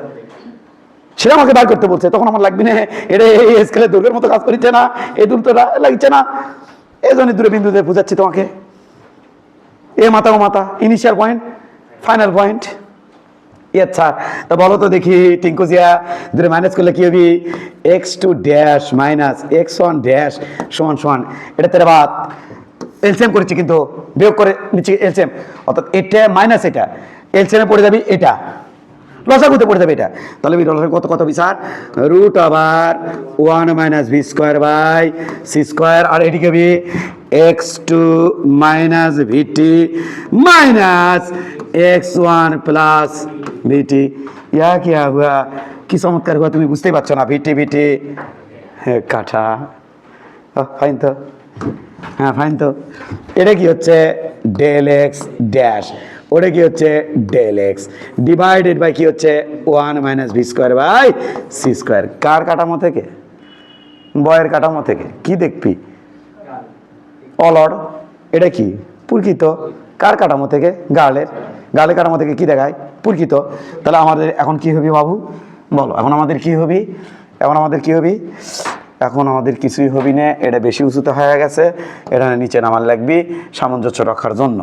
সেটা আমাকে বার করতে বলছে। তখন আমার লাগবে না এটা এই স্কেলে দৈর্ঘ্যের মতো কাজ করিচ্ছে না, এই দূরত্বটা লাগছে না, এই জন্য দূরে বিন্দুতে বুঝাচ্ছি তোমাকে। এ মাথা ও মাথা, ইনিশিয়াল পয়েন্ট ফাইনাল পয়েন্ট। আচ্ছা তা বলো তো দেখি টিঙ্কুজিয়া, দূরে মাইনাস করলে কি হবে? x2 dash minus x1 dash সমান সমান, এটা তেরা বাদ এলসিএম করেছি কিন্তু বিয়োগ করে নিচ্ছি এলসিএম, অর্থাৎ এটা মাইনাস এটা এলসিএমে পড়ে যাবে, এটা লসাগুতে পড়ে যাবে এটা, তাহলে কত কত হবে sir? Root over 1 minus V square by C square, আর এটিকে হবে x2 minus vt minus x1 plus vt. Yeah क्या हुआ? কি চমৎকার হুয়া, তুমি বুঝতেই পারছো না? ভিটি ভিটি কাটা, ফাইন তো, হ্যাঁ ফাইন তো। এটা কি হচ্ছে? ডেল এক্স ড্যাশ, ওটা কি হচ্ছে? ডেল এক্স ডিভাইডেড বাই কি হচ্ছে? 1 minus V square by C square. কার কাঠামো থেকে? বয়ের কাঠামো থেকে। কি দেখবি? অলড। এটা কি? প্রকৃত। কার কাঠামো থেকে? গার্লের। গার্লের কাঠামো থেকে কি দেখায়? প্রকৃত। তাহলে আমাদের এখন কি হবে বাবু বলো? এখন আমাদের কি হবে? এখন আমাদের কি হবে? এখন আমাদের কিছুই হবি না, এটা বেশি উঁচুতে হয়ে গেছে, এটা নিচে নামার লাগবে সামঞ্জস্য রক্ষার জন্য,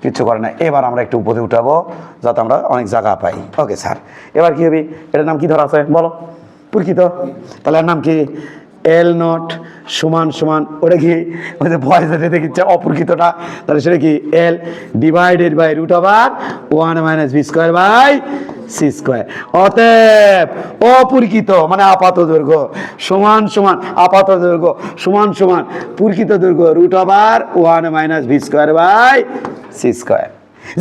কিচ্ছু করে না। এবার আমরা একটু উপরে উঠাবো যাতে আমরা অনেক জায়গা পাই। ওকে স্যার, এবার কি হবে? এটার নাম কি ধরা আছে বলো? প্রকৃত। তাহলে এর নাম কি? এল নট সমান সমান, ওটা কি? ওই যে ভয় যেতে দেখিচ্ছে অপ্রকৃতটা, তাহলে সেটা কি? L divided by root over 1 minus V square by C square. অতএব অপরিকৃত মানে আপাত দৈর্ঘ্য সমান সমান আপাত দৈর্ঘ্য সমান সমান প্রকৃত দৈর্ঘ্য root over 1 minus V square by C square.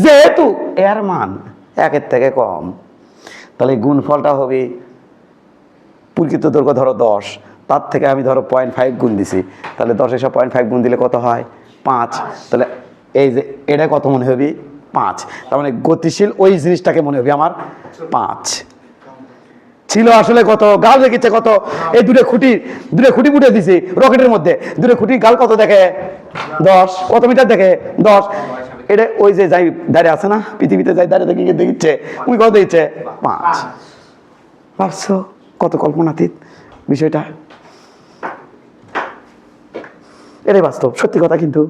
যেহেতু এর মান 1-এর থেকে কম, তাহলে গুণফলটা হবে প্রকৃত দৈর্ঘ্য ধরো 10, তার থেকে আমি ধরো 0.5 গুণ দিছি, তাহলে 10 এসে 0.5 গুণ দিলে কত হয়? 5। তাহলে এই যে এটা কত মনে হবে? 5। তার মানে গতিশীল ওই জিনিসটাকে মনে হবে আমার 5 ছিল। আসলে কত? গাল রেখেছে কত? এই দূরে খুঁটি ফুটে দিছি রকেটের মধ্যে, দূরে খুঁটি গাল কত দেখে? 10। কত মিটার দেখে? 10। এটা ওই যে যাই দাঁড়িয়ে আছে না পৃথিবীতে, যাই দাঁড়িয়ে দেখে দিচ্ছে, ওই কত দিচ্ছে? 5। ভাবছো কত কল্পনাতীত বিষয়টা? এটাই বাস্তব, সত্যি কথা। কিন্তু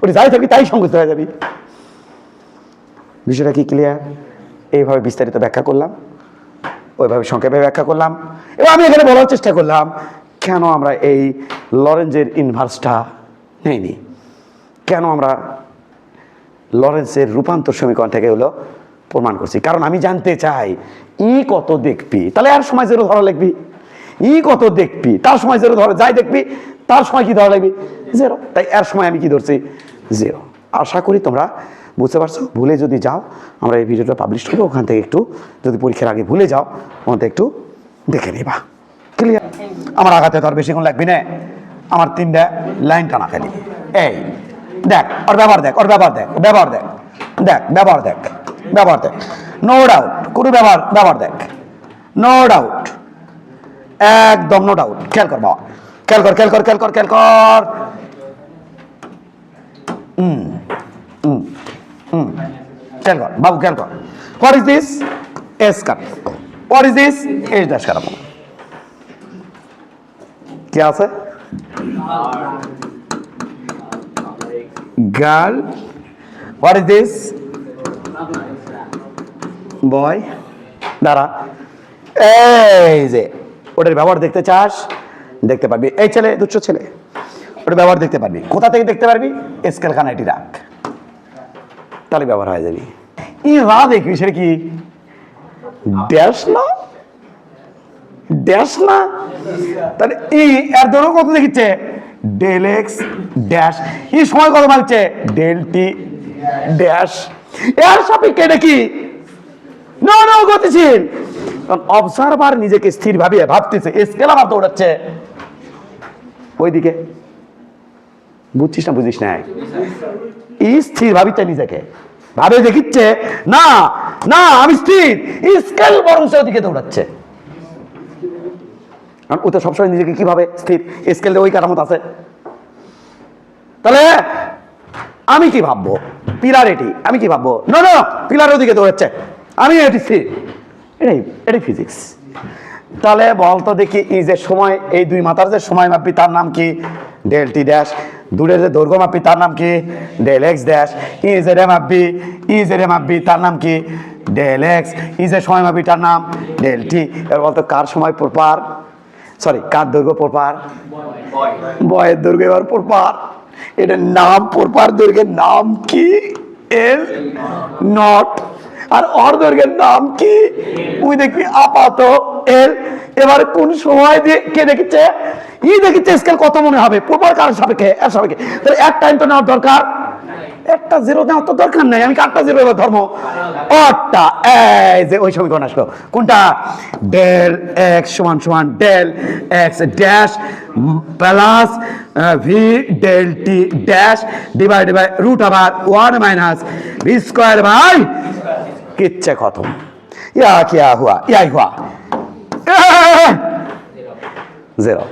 ওটা যাই থাকবি তাই সংকুচিত হয়ে যাবি। বিষয়টা কি ক্লিয়ার? এইভাবে বিস্তারিত ব্যাখ্যা করলাম, ওইভাবে সংক্ষেপে ব্যাখ্যা করলাম। এবার আমি এখানে বলার চেষ্টা করলাম কেন আমরা এই লরেঞ্জের ইনভার্সটা নেইনি, কেন আমরা লরেন্সের রূপান্তর সমীকরণটাকে হলো প্রমাণ করছি। কারণ আমি জানতে চাই ই কত দেখবি, তাহলে আর সময় জেরো ধরা লিখবি। ই কত দেখবি, তার সময় জেরো ধরা, যাই দেখবি তার সময় কি ধরা লাগবে? জেরো। তাই এর সময় আমি কি ধরছি? জেরো। আশা করি তোমরা বুঝতে পারছো। ভুলে যদি যাও, আমরা এই ভিডিওটা পাবলিশ করবো, ওখান থেকে একটু যদি পরীক্ষার আগে ভুলে যাও ওখান থেকে একটু দেখে নিবা। ক্লিয়ার? আমার আঘাতে তো আর বেশিক্ষণ লাগবি না, আমার 3টা লাইন টানা খালি। এই দেখ ওর ব্যবহার দেখ, ওর ব্যবহার দেখ, ব্যবহার দেখ, দেখ ব্যবহার দেখ, ব্যবহার দেখ, নো ডাউট। কোনো ব্যবহার দেখ, নো ডাউট, একদম নো ডাউট। খেয়াল কর বাবা, খেয়াল কর, খেয়াল কর, খেয়াল কর, খেয়াল কর। খেয়াল কর বাবু, খেয়াল কর। What is this? S cut. What is this? S dash cut. কি আছে? Girl. What is this? Boy. দাঁড়া, এই যে ওটার ব্যবহার দেখতে চাস, দেখতে পারবি। এই ছেলে, দুচ্ছ ছেলে, ওটার ব্যবহার দেখতে পারবি। কোথা থেকে দেখতে পারবি? স্কেল খানা এটি রাখ, তাহলে ব্যবহার হয়ে যাবে। ই রা দেখবি সেটা কি ড্যাশ না, ড্যাশ না, তাহলে ই এর দৈর্ঘ্য কত দেখিচ্ছে ডেল এক্স ড্যাশ, এই সময় কত মানছে ডেল টি ড্যাশ। এর সাপেক্ষে এটা কি না গতিশীল, কারণ অবজারভার নিজেকে স্থির ভাবিয়ে ভাবতেছে, স্কেল আবার দৌড়াচ্ছে ওইদিকে। বুঝছিস না বুঝিস না? এই স্থির ভাবিতে নিজেকে ভাবে দেখিচ্ছে না না আমি স্থির, স্কেল বরং ওদিকে দৌড়াচ্ছে। ও তো সবসময় নিজেকে কিভাবে স্থির, স্কেল ওই কাঠামো আছে। তাহলে আমি কি ভাববো পিলার এটি, আমি কি ভাববো না না পিলার ওদিকে দৌড়াচ্ছে, আমি এটি স্থির, এটাই ফিজিক্স। তাহলে বলতো দেখি এই যে সময়, এই দুই মাথার যে সময় মাপি তার নাম কি ডেল টি ড্যাশ, দূরের যে দৈর্ঘ্য মাপি তার নাম কি ডেল এক্স ড্যাশ, ই জেডে মাপবি তার নাম কি ডেল এক্স, ই যে সময় মাপি তার নাম ডেল টি। এবার বলতো কার সময় প্রপার, সরি কার দৈর্ঘ্য প্রপার, বয়ের দৈর্ঘ্য এবার প্রপার, এটার নাম প্রপার দৈর্ঘ্যের নাম কি এল নট, আর অর দৈর্ঘ্যের নাম কি তুই দেখবি আপাত এল। এবার কোন সময় দিয়ে কে দেখিচ্ছে ই দেখিচ্ছে স্কেল কত মনে হবে প্রপার কার সাপেক্ষে এর সাপেক্ষে। তাহলে এক টাইম তো নেওয়ার দরকার, একটা জিরো নেওয়ার তো দরকার নাই, আমি কারটা জিরো এবার ধর্ম অরটা, এই যে ওই সমীকরণ আসলো কোনটা ডেল এক্স সমান সমান del x dash plus V del T dash divided by root আবার 1 মাইনাস ভি স্কয়ার বাই কিচ্ছে খতম। ইয়া কিয়া হুয়া ইয়াই হুয়া জিরো।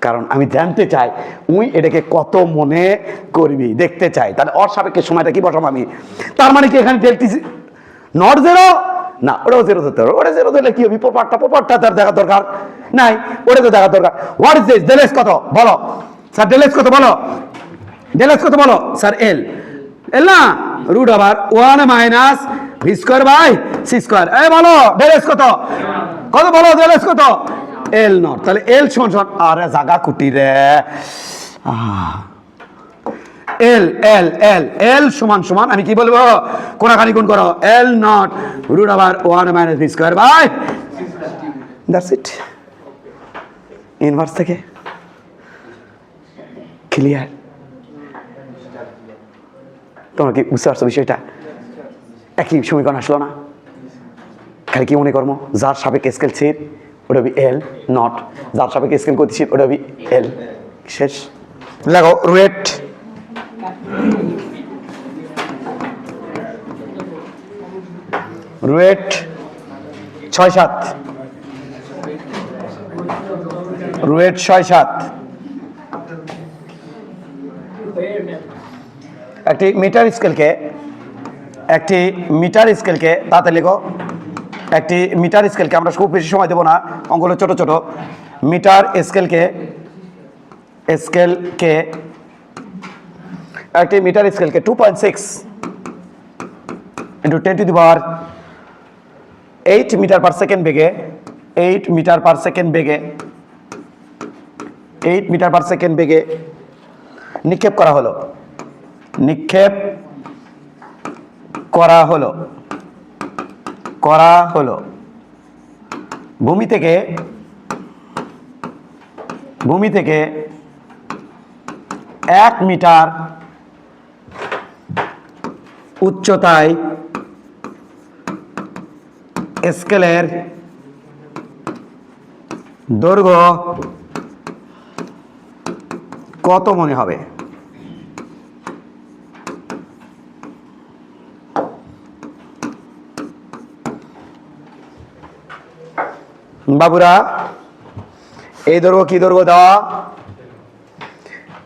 কারণ আমি জানতে চাই উই এটাকে কত মনে করবি দেখতে চাই। তাহলে অর সাপেক্ষে সময়টা কি বসাবো আমি, তার মানে কি এখানে ডেল টি নট জিরো না, ওটাও জিরো ধরতে হবে। ওটা জিরো ধরলে কি হবে প্রপারটা তার দেখা দরকার নাই, ওটা তো দেখা দরকার। What is this del X কত বলো স্যার, ডেল এক্স কত বলো, ডেল এক্স কত বলো স্যার এল, এল না রুট আবার 1 minus V square by C square. এই বলো ডেল এক্স কত কত বলো, ডেল এক্স কত এল নট। তাহলে এল সমান সমান আরে জাগা কুটি রে এল এল এল এল সমান সমান আমি কি বলবো কোনাখানি কোন করো এল নট রুট আবার 1 minus V square by that's it. Inverse থেকে ক্লিয়ার? তোমরা কি বুঝতে পারছো বিষয়টা? একই সমীকরণ আসলো না? খালি কি মনে করবো যার সাপেক্ষে স্কেল স্থির ওটা হবে এল নট, যার সাপেক্ষে স্কেল গতিশীল ওটা হবে এল। শেষ। দেখো রুয়েট রুয়েট 6-7 রুয়েট 6-7 একটি মিটার স্কেলকে তাতে লেখো, একটি মিটার স্কেলকে আমরা খুব বেশি সময় দেবো না, অঙ্কগুলো ছোট ছোট। মিটার স্কেলকে একটি মিটার স্কেলকে 2.6 into 10 to the power 8 metre per second বেগে 8 মিটার পার সেকেন্ড বেগে নিক্ষেপ করা হলো ভূমি থেকে 1 মিটার উচ্চতায় স্কেলের দৈর্ঘ্য কত মনে হবে? বাবুরা এই দৈর্ঘ্য কি দৈর্ঘ্য দেওয়া,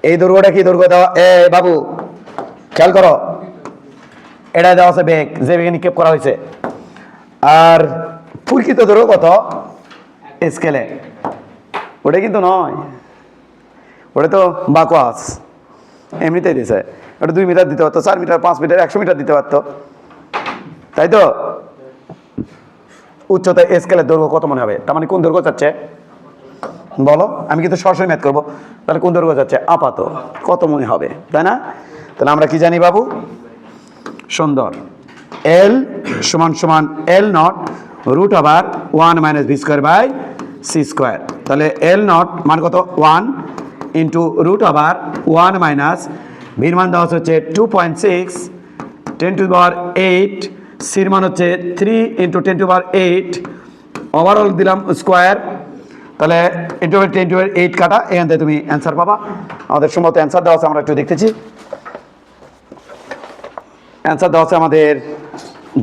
এই দৈর্ঘ্যটা কি দৈর্ঘ্য দেওয়া? এ বাবু খেয়াল করো, এটা দেওয়া আছে বেগ, যে বেগে নিক্ষেপ করা হয়েছে। আর প্রকৃত দৈর্ঘ্য কত স্কেলে? ওটা কিন্তু নয়, ওটা তো বাকওয়াস, এমনিতেই দিয়েছে। ওটা 2 মিটার দিতে পারতো, 4 মিটার, 5 মিটার, 100 মিটার দিতে পারতো, তাই তো? উচ্চতা স্কেলের দৈর্ঘ্য কত মনে হবে? তার মানে কোন দৈর্ঘ্য চাচ্ছে বলো? আমি কিন্তু সরাসরি ম্যাথ করবো। তাহলে কোন দৈর্ঘ্য চাচ্ছে? আপাত কত মনে হবে, তাই না? তাহলে আমরা কি জানি বাবু? সুন্দর। এল সমান সমান L not root over 1 minus V square by C square. তাহলে এল নট মান কত 1 ইন্টু রুট ওভার 1 মাইনাস ভির মান দেওয়া হচ্ছে 2.6 10⁸, সির মান হচ্ছে 3 ইন্টু 10⁸, ওভারঅল দিলাম স্কোয়ার। তাহলে ইন্টু 10⁸ কাটা, এখান থেকে তুমি অ্যান্সার পাবা। আমাদের সম্ভবত অ্যান্সার দেওয়া আছে, আমরা একটু দেখতেছি। অ্যান্সার দেওয়া আছে আমাদের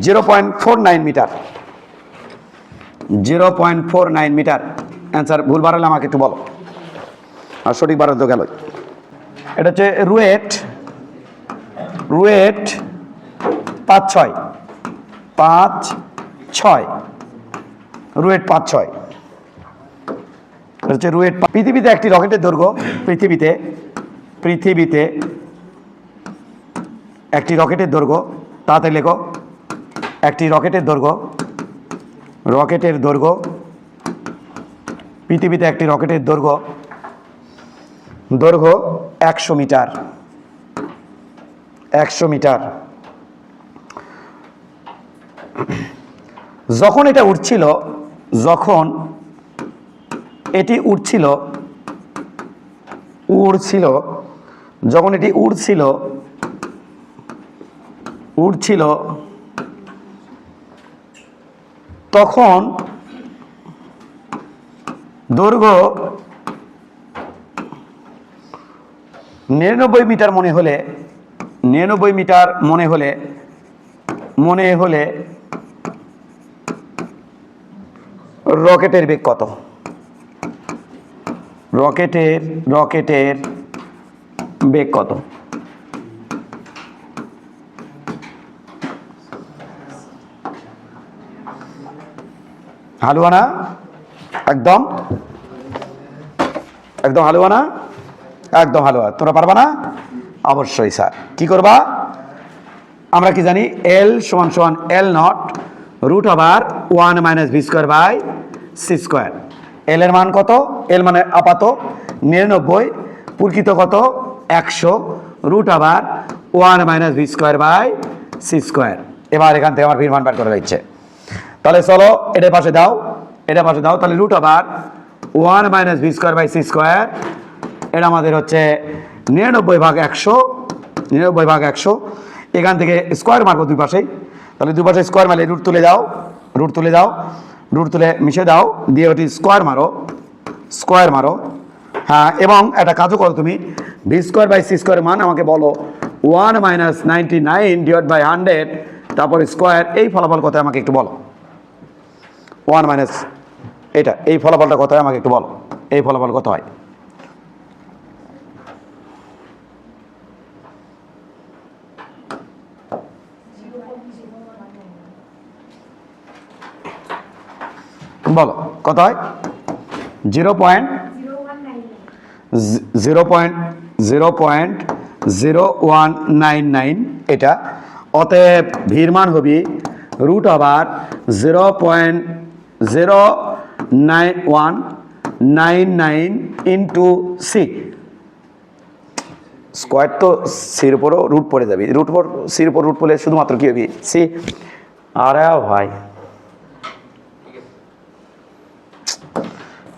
0.49 মিটার। 0.49 metre answer. ভুল বাড়ালে আমাকে একটু বলো, আর সঠিক বাড়াতে গেল। এটা হচ্ছে রুয়েট 5-6 রুয়েট 5-6 হচ্ছে রুয়েট। পৃথিবীতে একটি রকেটের দৈর্ঘ্য, পৃথিবীতে একটি রকেটের দৈর্ঘ্য, তাতে লেখো একটি রকেটের দৈর্ঘ্য, পৃথিবীতে একটি রকেটের দৈর্ঘ্য 100 মিটার। 100 মিটার। যখন এটা উঠছিল, যখন এটি উঠছিল, যখন এটি উড়ছিল তখন দৈর্ঘ্য 99 মিটার মনে হলে, 99 মিটার মনে হলে রকেটের বেগ কত? রকেটের বেগ কত? হালুয়া না? একদম হালুয়া না? একদম হালুয়া। তোমরা পারবা না? অবশ্যই স্যার। কি করবা? আমরা কি জানি? এল সমান সমান L not root over 1 minus V square by C square. L এর মান কত? এল মানে আপাত 99, প্রকৃত কত 100, root over 1 minus V square by C square. এবার এখান থেকে আমার ভির মান বের করে দিচ্ছে। তাহলে চলো এটার পাশে দাও, তাহলে root over 1 minus V square by C square, এটা আমাদের হচ্ছে 99/100। এখান থেকে স্কোয়ার মারবো দুই পাশেই। তাহলে দুই পাশে স্কোয়ার মারলে রুট তুলে মিশে দাও, দিয়ে ওটি স্কোয়ার মারো। হ্যাঁ, এবং একটা কাজও করো তুমি, V square by C square মান আমাকে বলো 1 মাইনাস 99/100, তারপর স্কোয়ার। এই ফলাফল কথা আমাকে একটু বলো। 1 মাইনাস এটা, এই ফলাফলটা কত হয় আমাকে একটু বলো। এই ফলাফল কত হয়? বলো কত হয়? 0.0199 এটা। অতএব ভির মান হবে root over 0.0199 into C square. তো সির উপরও রুট পড়ে যাবে, সির উপর রুট পড়লে শুধুমাত্র কি হবে? সি। আরে ভাই,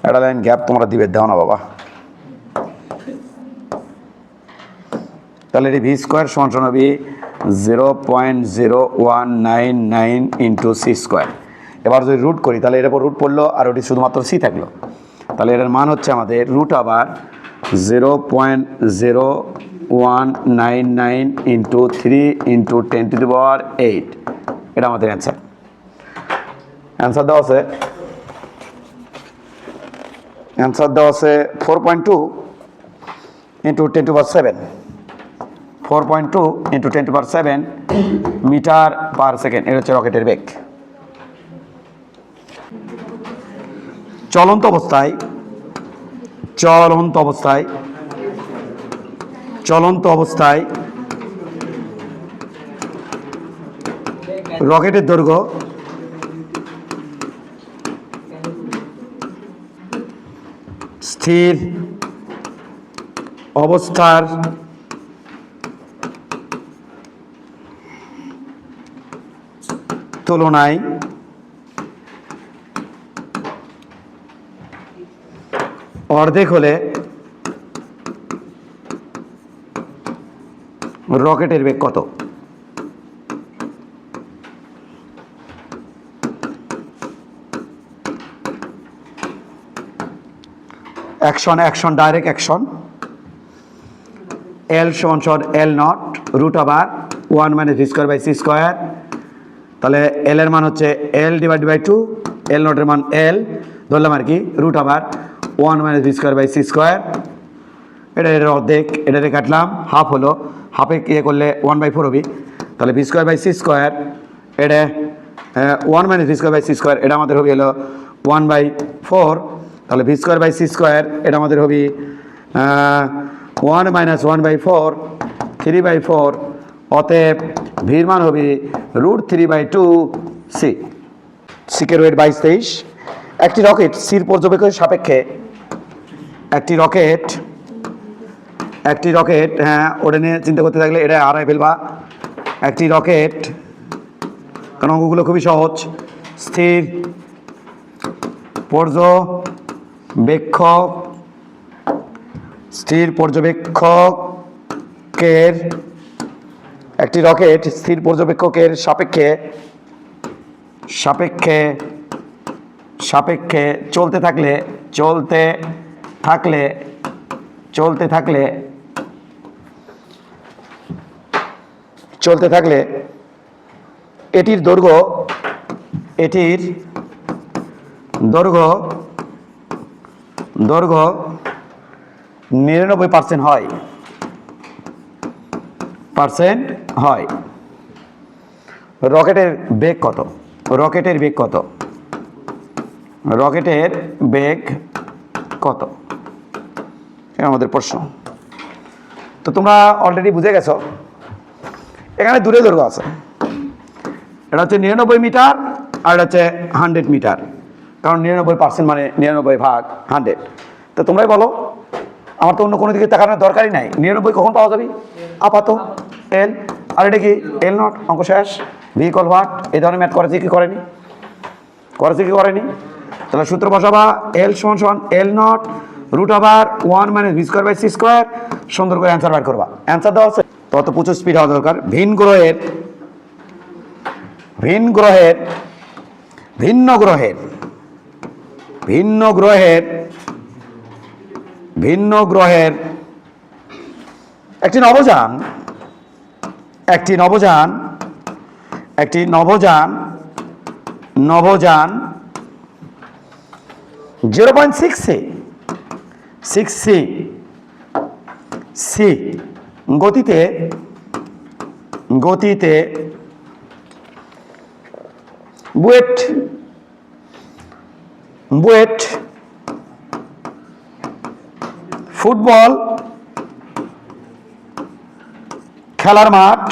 একটা লাইন গ্যাপ তোমরা দিবে, দাও না বাবা। তাহলে এটি ভি স্কোয়ার সমান সমান হবে 0.0199 ইন্টু সি স্কোয়ার। এবার যদি রুট করি তাহলে এর উপর রুট পড়লো, আর ওটি শুধুমাত্র সি থাকলো। তাহলে এটার মান হচ্ছে আমাদের রুট আবার 0.0199 ইন্টু 3 ইন্টু 10⁸। এটা আমাদের অ্যান্সার দেওয়া আছে। 4.2 into 10⁷। 4.2 into 10⁷ metre per second. এটা হচ্ছে রকেটের বেগ। চলন্ত অবস্থায় রকেটের দৈর্ঘ্য স্থির অবস্থার তুলনায় অর্ধেক হলে রকেটের বেগ কত? Action direct action. এল সমান সমান L not root over 1 minus V square by C square. তাহলে এল এর মান হচ্ছে এল ডিভাইড বাই 2, এল নটের মান এল ধরলাম আর কি, root over 1 minus V square by C square. এটা এর অর্ধেক, এটাতে কাটলাম, হাফ হলো, হাফে ইয়ে করলে 1/4 হবে। তাহলে V square by C square, এটা 1 minus V square by C square, এটা আমাদের হবে হলো 1/4। তাহলে V square by C square এটা আমাদের হবে 1 মাইনাস 1/4 3/4। অতএব ভির মান হবে √3/2 সি। সিকের ওয়েট 22-23। একটি রকেট সির পর্যবেক্ষণের সাপেক্ষে একটি রকেট হ্যাঁ ওটা নিয়ে চিন্তা করতে থাকলে এটা হারাই ফেলবা। একটি রকেট, কারণ অঙ্কগুলো খুবই সহজ। স্থির পর্যবেক্ষকের একটি রকেট স্থির পর্যবেক্ষকের সাপেক্ষে চলতে থাকলে এটির দৈর্ঘ্য 99% হয়। রকেটের বেগ কত? রকেটের বেগ কত এটা আমাদের প্রশ্ন। তো তোমরা অলরেডি বুঝে গেছো এখানে দূরে দৈর্ঘ্য আছে, এটা হচ্ছে 99 মিটার আর এটা হচ্ছে 100 মিটার, কারণ 99% মানে 99/100। তো তোমরাই বলো, আমার তো অন্য কোনো দিকে তাকানোর দরকারই নাই। 99 কখন পাওয়া যাবে? আপাত এল, আর এটা কি এল নট। অঙ্ক শেষ। V equal what? এই ধরনের ম্যাথ করেছে কি করেনি? তাহলে সূত্র বসাবা, এল সমান সমান L not root over 1 minus V square by C square. সুন্দর করে অ্যান্সার বার করবা। অ্যান্সার দেওয়া আছে, তত প্রচুর স্পিড হওয়া দরকার। ভিন্ন গ্রহের একটি নভোযান 0.6 গতিতে বুয়েট ফুটবল খেলার মাঠ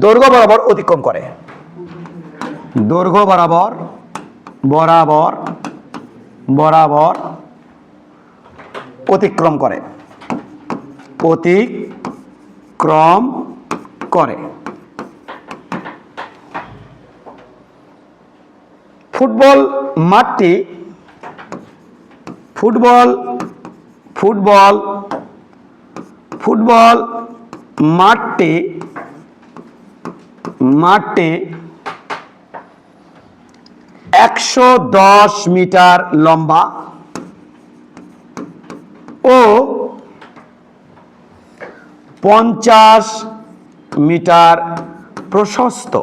দৈর্ঘ্য বরাবর অতিক্রম করে। অতিক্রম করে। ফুটবল মাঠটি মাঠটি 110 মিটার লম্বা ও 50 মিটার প্রশস্ত।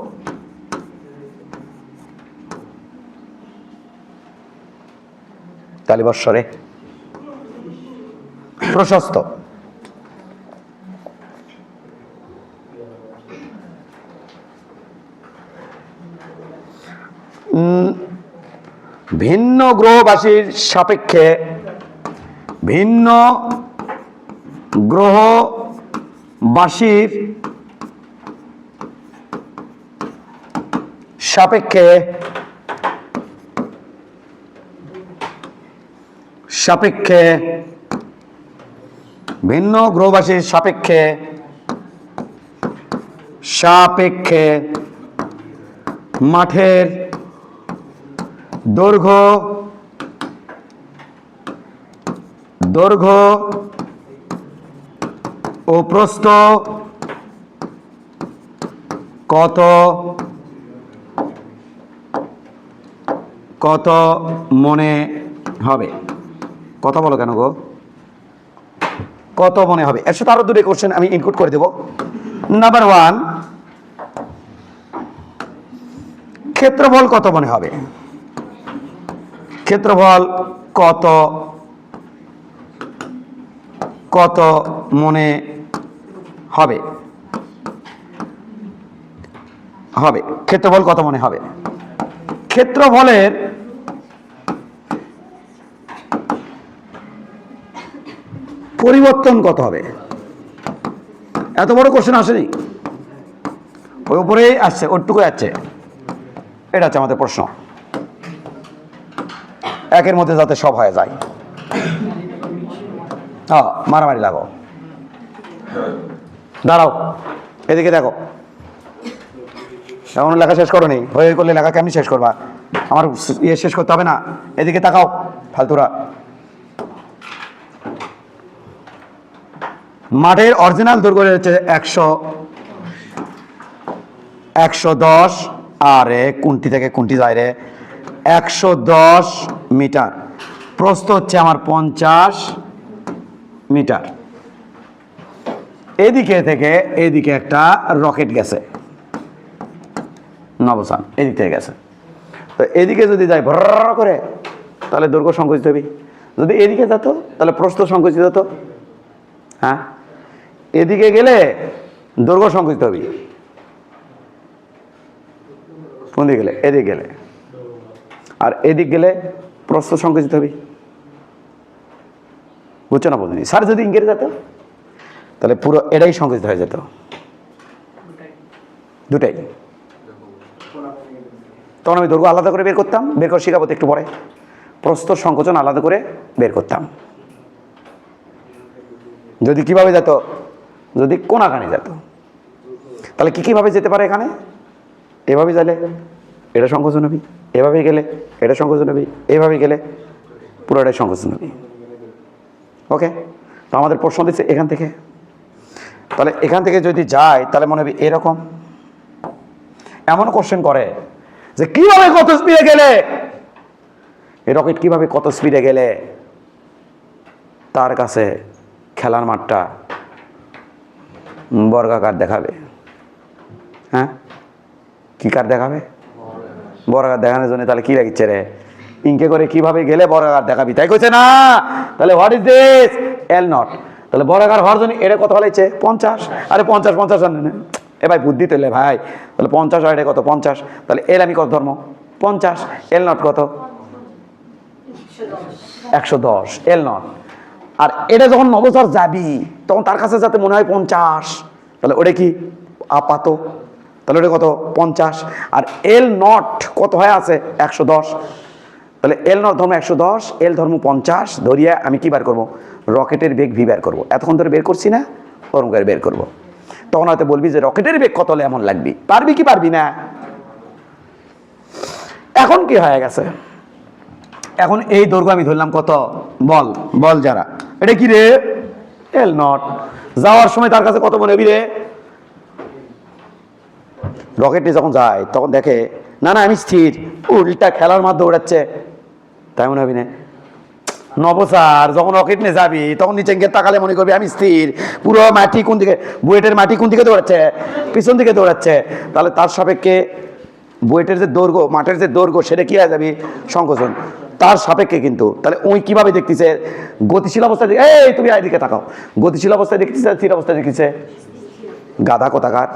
তালিবৎসরে প্রশস্ত। ভিন্ন গ্রহবাসীর সাপেক্ষে ভিন্ন বাঁশির সাপেক্ষে সাপেক্ষে ভিন্ন গ্রহবাসীর সাপেক্ষে সাপেক্ষে মাঠের দৈর্ঘ্য ও প্রস্থ কত কত মনে হবে? কথা বলো কেন গো? কত মনে হবে? এর সাথে আরো দুটো কোশ্চেন আমি ইনক্লুড করে দেব। নাম্বার 1, ক্ষেত্রফল কত মনে হবে? ক্ষেত্রফল কত কত মনে হবে? হবে ক্ষেত্রফল কত মনে হবে? ক্ষেত্রফলের পরিবর্তন কত হবে? এত বড় কোশ্চেন আসেনি, ওই উপরেই আসছে, ওটুকু যাচ্ছে। এটা হচ্ছে আমাদের প্রশ্ন, একের মধ্যে যাতে সব হয়ে যায়। হ্যাঁ, মারামারি লাগো, দাঁড়াও, এদিকে দেখো। এমন লেখা শেষ করো নি, হয়ে করলে লেখা কেমনি শেষ করবা? আমার ইয়ে শেষ করতে হবে না? এদিকে তাকাও ফালতুরা। মাঠের অরিজিনাল দৈর্ঘ্য হচ্ছে 110, আর কোনটি থেকে কোনটি যায় রে? 110 মিটার। প্রস্থ হচ্ছে আমার 50 মিটার। এদিকে থেকে এদিকে একটা রকেট গেছে, নবসান এদিক থেকে গেছে। তো এদিকে যদি যায় ভর করে, তাহলে দৈর্ঘ্য সংকুচিত হবে। যদি এদিকে যেত তাহলে প্রস্থ সংকুচিত হতো। হ্যাঁ, এদিকে গেলে দৈর্ঘ্য সংকুচিত হবে। কোন দিকে গেলে? এদিকে গেলে। আর এদিক গেলে প্রস্থ সংকুচিত হবে। বুঝছো না? বুঝিনি। স্যার যদি ইংরেজি যেত তাহলে পুরো এটাই সংকুচিত হয়ে যেত, দুটাই। তখন আমি দৈর্ঘ্য আলাদা করে বের করতাম, বের করে শিখাবো একটু পরে। প্রস্থ সংকোচন আলাদা করে বের করতাম। যদি কিভাবে যেত? যদি কোনাকানি যেত তাহলে কিভাবে যেতে পারে? এখানে এভাবে গেলে এটা সংকোচন হবে, এভাবে গেলে এটা সংকোচন হবে, এভাবে গেলে পুরোটাই সংকোচন হবে। ওকে, তো আমাদের প্রশ্ন দিচ্ছে এখান থেকে। তাহলে এখান থেকে যদি যায় তাহলে মনে হবে এরকম। এমন কোশ্চেন করে যে কিভাবে কত স্পিডে গেলে, এই রকেট কিভাবে কত স্পিডে গেলে তার কাছে খেলার মাঠটা বর্গাকার দেখাবে। হ্যাঁ, কি কার দেখাবে? বর্গাকার দেখানোর জন্য তাহলে কি লাগিচ্ছে রে? ইনকে করে কিভাবে গেলে বর্গাকার দেখাবি, তাই কইছে না? তাহলে হোয়াট ইজ দিস? L0। তাহলে বর্গাকার হওয়ার জন্য এটা কত হলেছে? 50। আরে 50 এ ভাই বুদ্ধি তোলে ভাই। তাহলে 50 হয়, এটা কত? 50। তাহলে এল আমি কত ধর্ম? 50। L0 কত? 110 L0। আর এটা যখন নবচর যাবি তখন তার কাছে যাতে মনে হয় 50, তাহলে ওটা কি আপাত, তাহলে ওটা কত? 50। আর L0 কত হয়ে আছে? 110। তাহলে L0 ধর্ম 110, L ধর্ম 50 ধরিয়া আমি কি বার করবো? রকেটের বেগ ভি বের করবো। এতক্ষণ ধরে বের করছি না, ওরকম করে বের করবো। তখন হয়তো বলবি যে রকেটের বেগ কত হলে এমন লাগবি। পারবি কি পারবি না? এখন কি হয়ে গেছে? এখন এই দৈর্ঘ্য আমি ধরলাম কত? বল বল যারা, এটা কি রে? L0। যাওয়ার সময় তার কাছে কত মনে হবি রে? রকেটে যখন যায় তখন দেখে না না আমি স্থির, উল্টা খেলার মাধ্যমে দৌড়াচ্ছে, তাই মনে হবি না? নবসার যখন রকেট নিয়ে যাবি তখন নিচে গিয়ে তাকালে মনে করবি আমি স্থির, পুরো মাটি কোন দিকে, বুয়েটের মাটি কোন দিকে দৌড়াচ্ছে? পিছন দিকে দৌড়াচ্ছে। তাহলে তার সাপেক্ষে বুয়েটের যে দৈর্ঘ্য, মাঠের যে দৈর্ঘ্য, সেটা কি হয়ে যাবি? সংকোচন। তার সাপেক্ষে কিন্তু তাহলে ওই কিভাবে দেখতেছে? গতিশীল অবস্থায়, এই তুমি এদিকে তাকাও, গতিশীল অবস্থায় দেখতেছে, স্থির অবস্থায় দেখতেছে? গাধা কোথাকার।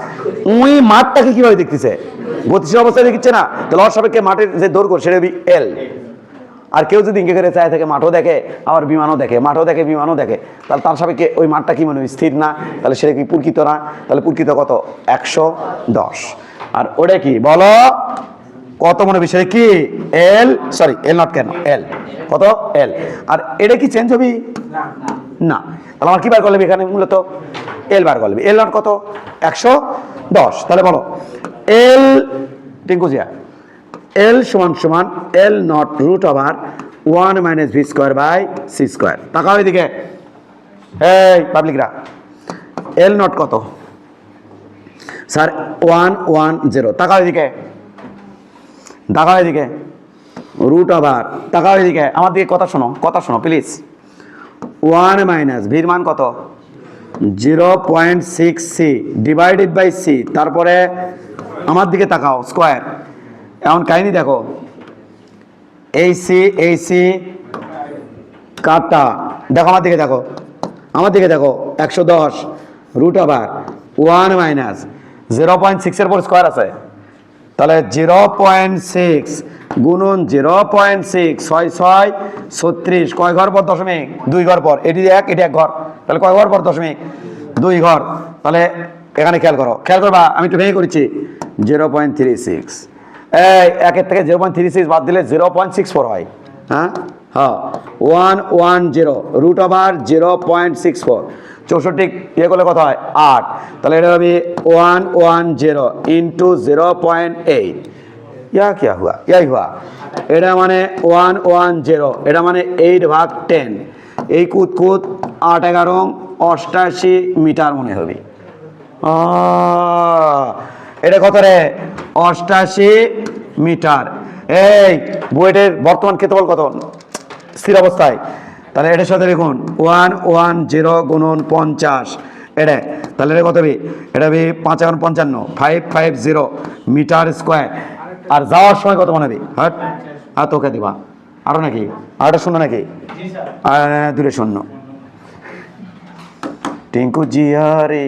ওই মাঠটাকে কিভাবে দেখতেছে? গতিশীল অবস্থায় দেখছে না। তাহলে ওর সাপেক্ষে মাঠের যে দৈর্ঘ্য সেটা L। আর কেউ যদি ইঙ্গে করে চায় থাকে মাঠও দেখে আবার বিমানও দেখে, মাঠও দেখে বিমানও দেখে, তাহলে তার সাপেক্ষে ওই মাঠটা কি মনে হয় স্থির না, তাহলে সেটা কি প্রকৃত না, তাহলে প্রকৃত কত 110। আর ওটা কি বলো কত মনে হবে সেটা কি এল, সরি এল নট কেন এল, কত এল। আর এটা কি চেঞ্জ হবে না, তাহলে আমার কি বার করলে এখানে মূলত এল বার করলে, এল নট কত 110। তাহলে বলো এল টিঙ্কু জিয়া এল সমান সমান L not root over 1 - v square by C square. তাকাও এদিকে এই পাবলিকরা, এল নট কত স্যার 110, তাকাও এদিকে, তাকাও এদিকে রুট ওভার, তাকাও এদিকে আমার দিকে কথা শোনো, কথা শোনো প্লিজ। 1 - ভির মান কত 0.6 সি ডিভাইডেড বাই সি, তারপরে আমার দিকে তাকাও স্কোয়ার। এখন কাহিনী দেখো, এই সি কাটা, দেখো আমার দিকে দেখো, আমার দিকে দেখো 110 রুট ওভার 1 - 0.6 এর পর স্কোয়ার আছে, তাহলে 0.6 গুণন 0.6 6 6 36, কয় ঘর পর দশমিক 2 ঘর পর, এটি এক ঘর, তাহলে কয় ঘর পর দশমিক 2 ঘর। তাহলে এখানে খেয়াল করো, খেয়াল করবা আমি একটু ভেঙে করেছি 0.36, এই একের থেকে 0.36 বাদ দিলে 0.64 হয়। হ্যাঁ হ্যাঁ 110 রুট ওভার 0.64, 64 ইয়ে করলে কত হয় 8, তাহলে এটা হবে 110 ইন্টু 0.8, ইয়া কিয়া হুয়া ইয়াই হুয়া, এটা মানে 110, এটা মানে 8/10, এই কুদ কুদ 8 11 88 মিটার মনে হবে। এটা কত রে 88 মিটার। এই বুয়েটের বর্তমান ক্ষেত্রফল কত স্থির অবস্থায়, তাহলে এটার সাথে দেখুন 110 গুণন 50, এটা তাহলে এটা কত হবে, এটা হবে 5 × 55 550 মিটার স্কোয়ার। আর যাওয়ার সময় কত মনে হবে হ্যাঁ, আর তোকে দিবা আরো নাকি আরটা শূন্য নাকি, আর 2 শূন্য টিঙ্কু জিয়ারে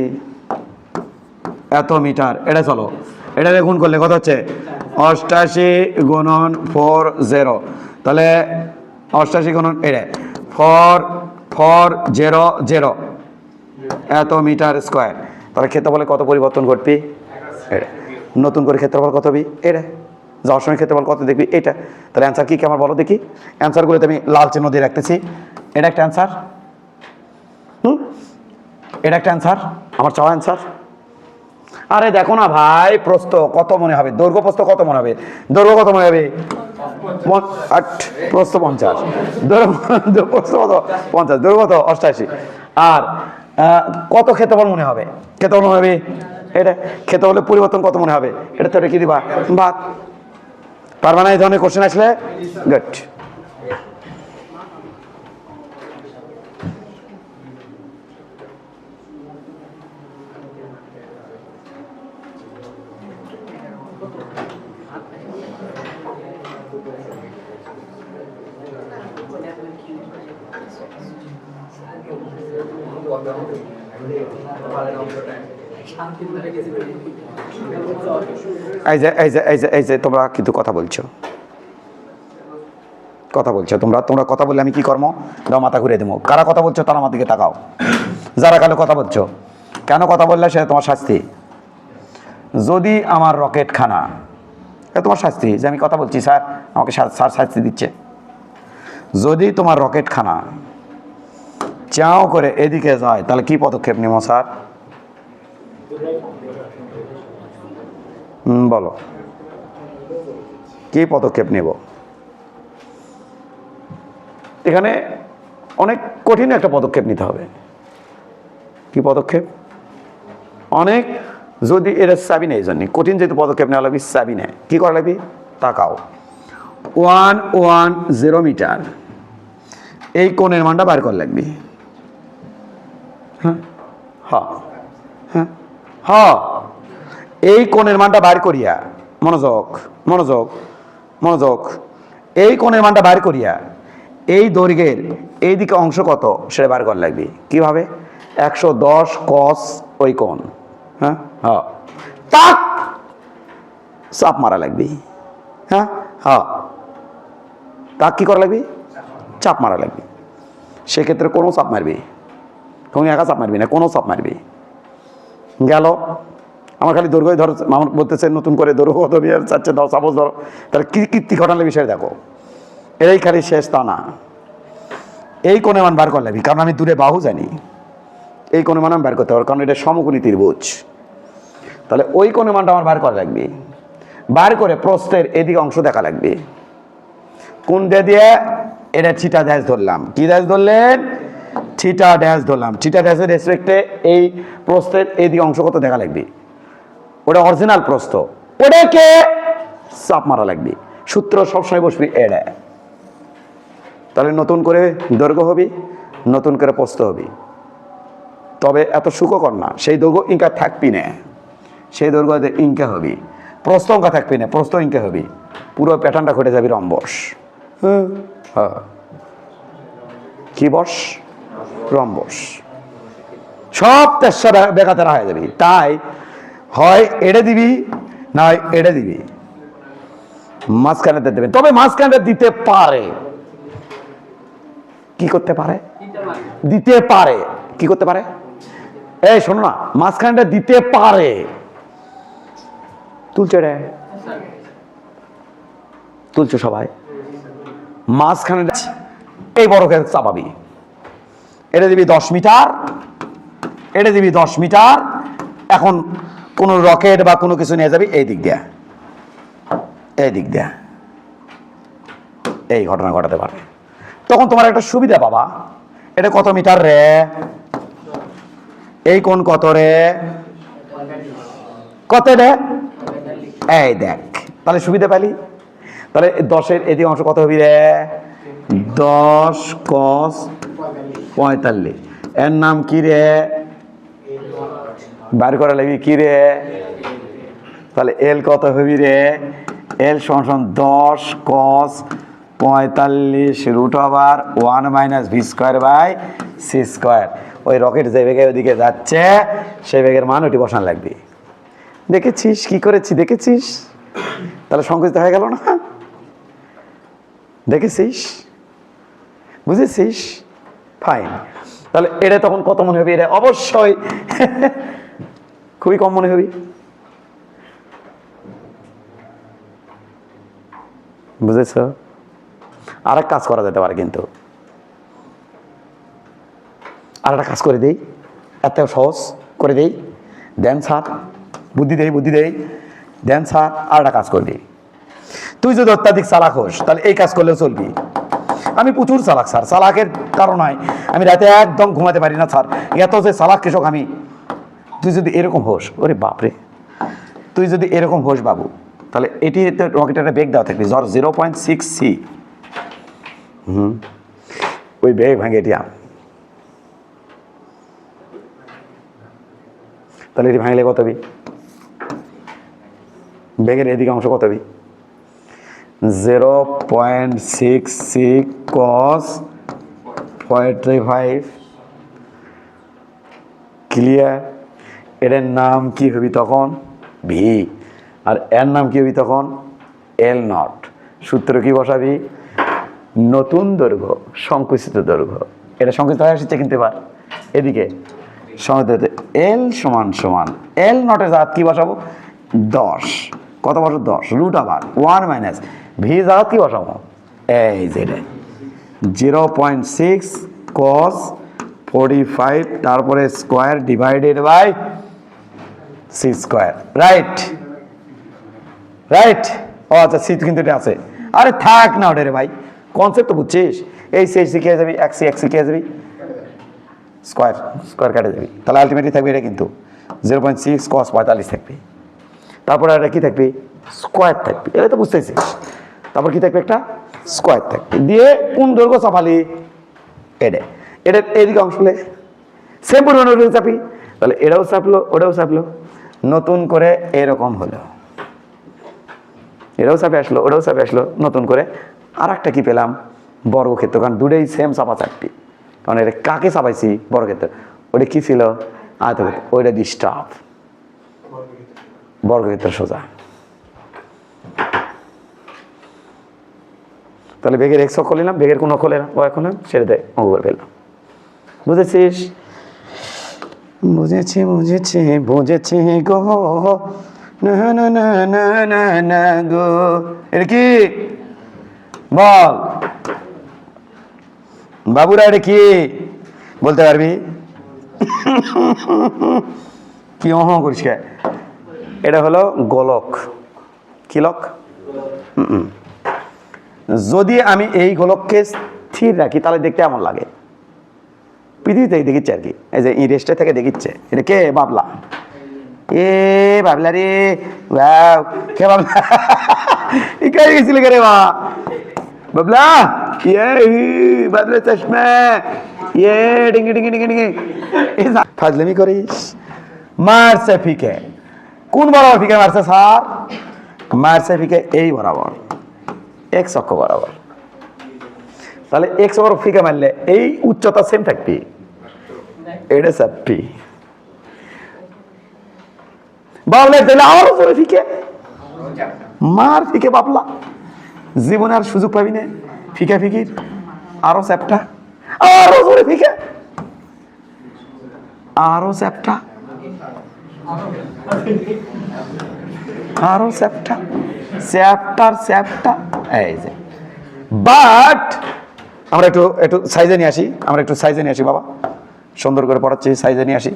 এত মিটার। এটা চলো এটা গুণ করলে কত হচ্ছে 88 গুণন 40, তাহলে 88 গুণন এটা 440 এত মিটার স্কোয়ার। তাহলে ক্ষেত্রফলে কত পরিবর্তন ঘটবি, এটা নতুন করে ক্ষেত্রফল কত হবে, এটা যাওয়ার সময় ক্ষেত্রফল কত দেখবি এটা। তাহলে অ্যান্সার কি আমার বলো দেখি, অ্যান্সারগুলোতে আমি লাল চিহ্ন দিয়ে রাখতেছি, এটা একটা অ্যান্সার, এটা একটা অ্যান্সার আমার চাওয়া অ্যান্সার। আরে দেখো না ভাই প্রস্থ কত মনে হবে, দৈর্ঘ্য প্রস্থ কত মনে হবে, দৈর্ঘ্য কত মনে হবে প্রস্থ 50, দৈর্ঘ্য প্রস্থ কত 50, দৈর্ঘ্য কত 88, আর কত ক্ষেত্রফল মনে হবে, ক্ষেত্রফল মনে হবে এটা, ক্ষেত্রফলের পরিবর্তন কত মনে হবে, এটা তো কি দিবা বাদ। পারবা না এই ধরনের কোশ্চেন আসলে গুড। এই যে তোমরা কিন্তু কথা বলছো তোমরা কথা বললে আমি কি করবো, মাথা ঘুরে দেবো। কারা কথা বলছো তারা আমার দিকে তাকাও, যারা কালো কথা বলছো, কেন কথা বললে সেটা তোমার শাস্তি। যদি আমার রকেট খানা, তোমার শাস্তি যে আমি কথা বলছি স্যার আমাকে স্যার শাস্তি দিচ্ছে। যদি তোমার রকেট খানা চাও করে এদিকে যায় তাহলে কি পদক্ষেপ নেব স্যার, বলো কি পদক্ষেপ নেব। এখানে অনেক কঠিন একটা পদক্ষেপ নিতে হবে। কি পদক্ষেপ, অনেক, যদি এটা চাবি নেই জন্য কঠিন যেহেতু পদক্ষেপ নেওয়া লাগবে, চাবি নেয় কি করা লাগবে, তাকাও 110 মিটার এই কোণের মানটা বার করা লাগবে। হ্যাঁ হ্যাঁ হ্যাঁ হ্যাঁ এই কোণের মানটা বার করিয়া, মনোযোগ মনোযোগ মনোযোগ, এই কোণের মানটা বার করিয়া এই দৈর্ঘ্যের এই দিকে অংশ কত সেটা বার করা লাগবে। কিভাবে, 110 cos ওই কোণ, হ্যাঁ হ্যাঁ তাক চাপ মারা লাগবে, হ্যাঁ হ্যাঁ তাক কি করা লাগবে? চাপ মারা লাগবে। সেক্ষেত্রে কোনো চাপ মারবি, তুমি একা চাপ মারবি না, কোনো চাপ মারবি। গেল আমার খালি দৈর্ঘ্য ধরো, মামুন বলতেছে নতুন করে দৈর্ঘ্য কত বিয়ার চাচ্ছে, ধরো সাপোজ ধরো, তাহলে কি কীর্তি ঘটানোর বিষয়ে দেখো। এটাই খালি শেষ তা না, এই কোণে মান বার করে লাগবি, কারণ আমি দূরে বাহু জানি, এই কোণে মান আমি বার করতে পারবো, কারণ এটা সমকোণী ত্রিভুজ। তাহলে ওই কোণে মানটা আমার বার করা লাগবে। বার করে প্রস্থের এদিকে অংশ দেখা লাগবে। কোন দিয়ে এটা থিটা ড্যাশ ধরলাম, কি ড্যাশ ধরলেন? থিটা ড্যাশ ধরলাম। থিটা ড্যাশের রেসপেক্টে এই প্রস্থের এদিকে অংশ কত দেখা লাগবে, ওটা অরিজিনাল প্রস্থ, ওটাকে চাপ মারা লাগবে। সূত্র সবসময় বসবি এটা। তাহলে নতুন করে দৈর্ঘ্য হবি, নতুন করে প্রস্থ হবি। তবে এত সুখকর না, সেই দৈর্ঘ্য ইঙ্কা থাকবি না, সেই দৈর্ঘ্য ইঙ্কা হবি। প্রস্থ অঙ্কা থাকবি না, প্রস্থ ইঙ্কা হবি। পুরো প্যাটার্নটা ঘটে যাবি রম্বস। হ্যাঁ, কি বস? রম্বস। সব তেসা বেকাতারা হয়ে যাবি। তাই হয় এটা দিবি, না হয় এটা দিবি, মাঝখানে দেবেন। তবে মাঝখানে দিতে পারে, কি করতে পারে? দিতে পারে। কি করতে পারে? এই শোনো না, মাঝখানটা দিতে পারে। তুলছে রে, তুলছো সবাই? মাঝখানে এই বড়কে চাপাবি, এটা দিবি 10 মিটার, এটা দিবি 10 মিটার। এখন কোন রকেট বা কোনো কিছু নিয়ে যাবি এই দিক দিয়া, এই দিক দিয়া, এই ঘটনা ঘটাতে পারে। তখন তোমার একটা সুবিধা বাবা, এটা কত মিটার রে, এই কোণ কত রে, কত রে, এই দেখ, তাহলে সুবিধা পেলি। তাহলে 10-এর এদিকে অংশ কত হবি রে? 10 cos 45। এর নাম কি রে? বার করে লাগবি কি রে? তাহলে এল কত হবি রে? এল সমান 10 cos 45 √1 - v²/c²। ওই রকেট যে বেগে ওদিকে যাচ্ছে সেই বেগের মান ওটি বসান লাগবে। দেখেছিস কি করেছি? দেখেছিস? তাহলে সংকুচিত হয়ে গেল না? দেখেছিস? বুঝেছিস? ফাইন। তাহলে এটা তখন কত মনে হবে? এটা অবশ্যই খুবই কম মনে হবে। বুঝেছ? আর এক কাজ করা যেতে পারে, কিন্তু আর একটা কাজ করে দেই, এত সহজ করে দেই। দেন স্যার, বুদ্ধি দেই, বুদ্ধি দেই, দেন স্যার। আর একটা কাজ করে দিই। তুই যদি অত্যাধিক চালাক হোস তাহলে এই কাজ করলেও চলবি। আমি প্রচুর চালাক স্যার, চালাকের কারণ হয় আমি রাতে একদম ঘুমাতে পারি না স্যার, এত যে চালাক কৃষক আমি। তুই যদি এরকম হোস, ওরে বাপরে, তুই যদি এরকম হোস বাবু, তাহলে এটি রকেটের বেগ দেওয়া থাকবে 0.6 c। ওই বেগ ভাঙে এটি আম, তাহলে এটি ভাঙলে কত হবে? বেগের এদিকে অংশ কত হবে? 0.66 cos 45। ক্লিয়ার? এটার নাম কি হবে তখন? ভি। আর এর নাম কি হবে তখন? L0। সূত্র কি বসাবি? নতুন দৈর্ঘ্য সংকুচিত দৈর্ঘ্য। এটা সংকুচিত হয়ে আসছে কিন্তু এবার এদিকে সংকুচিত L সমান L0 এর জায়গা কি বসাবো? 10। কত বসো? 10 √1 - v জায়গা কি বসাবো? এই যে 0.6 cos 45 তারপরে square divided by c²। Right, right. ও আচ্ছা, সি কিন্তু এটা আছে। আরে থাক না ওটা রে ভাই, কনসেপ্ট তো বুঝছিস। এই সি শিখে যাবি, এক সি শিখে যাবি, স্কোয়ার স্কোয়ার কাটে যাবি। তাহলে আলটিমেটলি থাকবে এটা কিন্তু 0.6 cos 45 থাকবে। তারপরে এটা কি থাকবে? স্কোয়ার থাকবে। এটা তো বুঝতেছিস। তারপর কি থাকবে? একটা স্কোয়ার থাকবে। দিয়ে কোন দৈর্ঘ্য চাপালি? এটা এটা এদিকে অংশলে সেম পরিমাণ চাপি, তাহলে এটাও চাপলো, ওটাও চাপলো, নতুন করে এরকম হলো। এটাও চাপে আসলো, ওটাও চাপে আসলো, নতুন করে আর একটা কি পেলাম? বর্গক্ষেত্র। কারণ দুটোই সেম চাপা চাপটি, কারণ এটা কাকে চাপাইছি? বর্গক্ষেত্র। ওটা কি ছিল? আয়তক্ষেত্র। ওইটা ডিস্টার্ব বর্গক্ষেত্র সোজা। তাহলে বেগের এক্স অক্ষ নিলাম, বেগের কোনো অক্ষ নিলাম, ওয়াই অক্ষ নিলাম, সেটা দেয় অঙ্ক করে ফেললাম। বুঝেছিস? বুঝেছি বুঝেছি বুঝেছি গো, না না না না না না গো। এটা কি বল বাবুরা, এটা কি বলতে পারবি? কি করিস কে? এটা হলো গোলক। কি লক? যদি আমি এই গোলককে স্থির রাখি তাহলে দেখতে এমন লাগে। পৃথিবীতে দেখিচ্ছে আর কি, এই যে এই রেস্টে থেকে দেখিচ্ছে। এটা কে? বাবলা। এ বাবলা রে, কে বাবলা? কে গেছিল কে রে বা বাবলা? বাবলা চশমা, ডিঙ্গি ডিঙ্গি ডিঙ্গি ডিঙ্গি। ফাজলামি করিস? মারছে ফিকে। কোন বরাবর ফিকে মারছে স্যার? মারছে ফিকে এই বরাবর, এক্স অক্ষ বরাবর। তাহলে এক্স বরাবর ফিকে মারলে এই উচ্চতা সেম থাকবে, এটা চাপি বাবলা। তাহলে আরো জোরে ফিকে মার, ফিকে বাবলা। জীবনে আর সুযোগ পাবি না ফিকা ফিকির। আরো চ্যাপটা, আরো জোরে ফিকে, আরো চ্যাপটা, আরো চ্যাপটা, চ্যাপ্টার চ্যাপটা। এই যে বাট আমরা একটু একটু সাইজে নিয়ে আসি, আমরা একটু সাইজে নিয়ে আসি বাবা, সুন্দর করে পড়াচ্ছি, সাইজে নিয়ে আসি,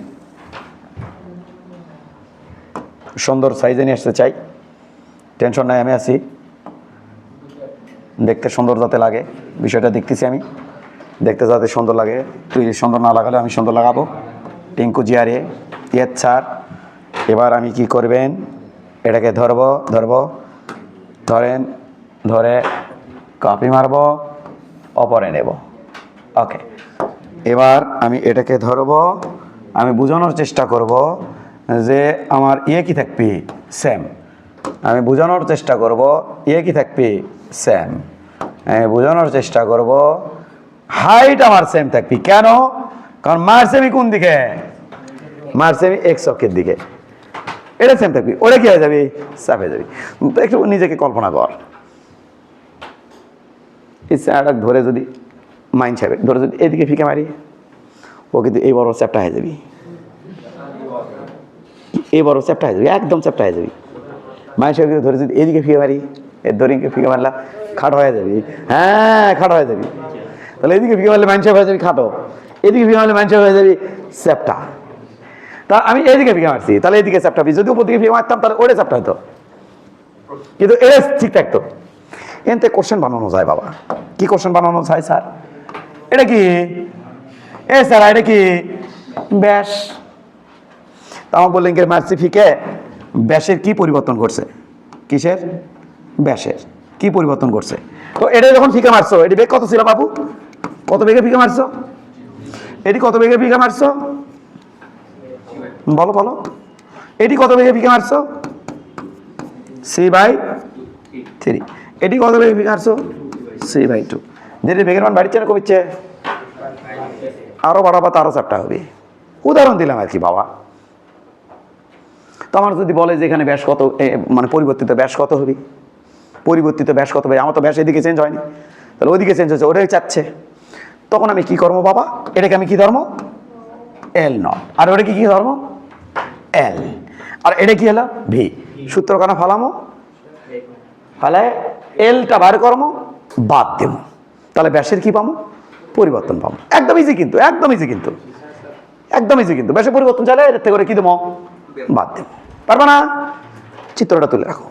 সুন্দর সাইজে নিয়ে আসতে চাই। টেনশন নাই, আমি আছি। দেখতে সুন্দর যাতে লাগে, বিষয়টা দেখতেছি আমি, দেখতে যাতে সুন্দর লাগে। তুই সুন্দর না লাগালে আমি সুন্দর লাগাবো। টিঙ্কু জিয়ারে ইয়েত স্যার, এবার আমি কি করবেন? এটাকে ধরবো, ধরেন, ধরে কপি মারবো, অপরে নেব। ওকে, এবার আমি এটাকে ধরবো, আমি বোঝানোর চেষ্টা করব যে আমার ইয়ে কি থাকবে? সেম। আমি বোঝানোর চেষ্টা করব ইয়ে কি থাকবে? সেম। আমি বোঝানোর চেষ্টা করব হাইট আমার সেম থাকবে। কেন? কারণ মারসেমি কোন দিকে? মারসেমি এক্স অক্ষের দিকে, এটা সেম থাকবে। ওটা কি হয়ে যাবে? চাপ হয়ে যাবে। একটু নিজেকে কল্পনা কর, এই চাটা ধরে যদি মাইন্ড সাহেব ধরে যদি এদিকে ফিকে মারি, ও কিন্তু এই বড় চ্যাপটা হয়ে যাবি, এই বড় চ্যাপটা হয়ে যাবি, একদম চ্যাপটা হয়ে যাবি। মাইন্ড সাহেব ধরে যদি এদিকে ফিকে মারি, এর দড়িকে ফিকে মারলা খাটো হয়ে যাবি। হ্যাঁ, খাটো হয়ে যাবি। তাহলে এদিকে ফিকে মারলে মাইন্ড সাহেব হয়ে যাবি খাটো, এদিকে ফিকে মারলে মাইন্ড সাহেব হয়ে যাবি চ্যাপটা। তা আমি এদিকে ফিকে মারছি, তাহলে এদিকে চ্যাপটা। যদি উপর দিকে ফিকে মারতাম তাহলে ওটা চ্যাপটা হতো, কিন্তু এটা ঠিক থাকতো। এতে কোশ্চেন বানানো যায় বাবা। কি কোশ্চেন বানানো যায় স্যার? এটা কি? এ স্যার এটা কি? ব্যাস। আমার বললেন কি মারছি ফিকে, ব্যাসের কি পরিবর্তন করছে? কিসের? ব্যাসের কি পরিবর্তন করছে? তো এটা যখন ফিকে মারছো, এটি বেগ কত ছিল বাবু? কত বেগে ফিকে মারছো? এটি কত বেগে ফিকে মারছো? বলো বলো, এটি কত বেগে ফিকে মারছো? c/3। এটি কত বেগে ফিকে মারছো? c/2। যেটি বেগের মান বাড়িচ্ছে না কমিচ্ছে? আরো বাড়াবা তো আরো চ্যাপ্টা হবে। উদাহরণ দিলাম আর কি বাবা। তো আমার যদি বলে যে এখানে ব্যাস কত, মানে পরিবর্তিত ব্যাস কত হবে? পরিবর্তিত ব্যাস কত হবে? আমার তো ব্যাস এদিকে চেঞ্জ হয়নি, তাহলে ওইদিকে চেঞ্জ হচ্ছে, ওটাই চাচ্ছে। তখন আমি কি করবো বাবা? এটাকে আমি কি ধর্ম? L0। আর ওটা কি ধর্ম? L। আর এটা কি হলো? ভি। সূত্র কেন ফালামো? তাহলে এলটা বার করবো, বাদ দেব, তাহলে ব্যাসের কি পাবো? পরিবর্তন পাবো। একদম ইজি কিন্তু, একদম ইজি কিন্তু, একদম ইজি কিন্তু। ব্যাসের পরিবর্তন চাইলে এর থেকে করে কি দেবো? বাদ দেবো। পারবে না? চিত্রটা তুলে রাখো।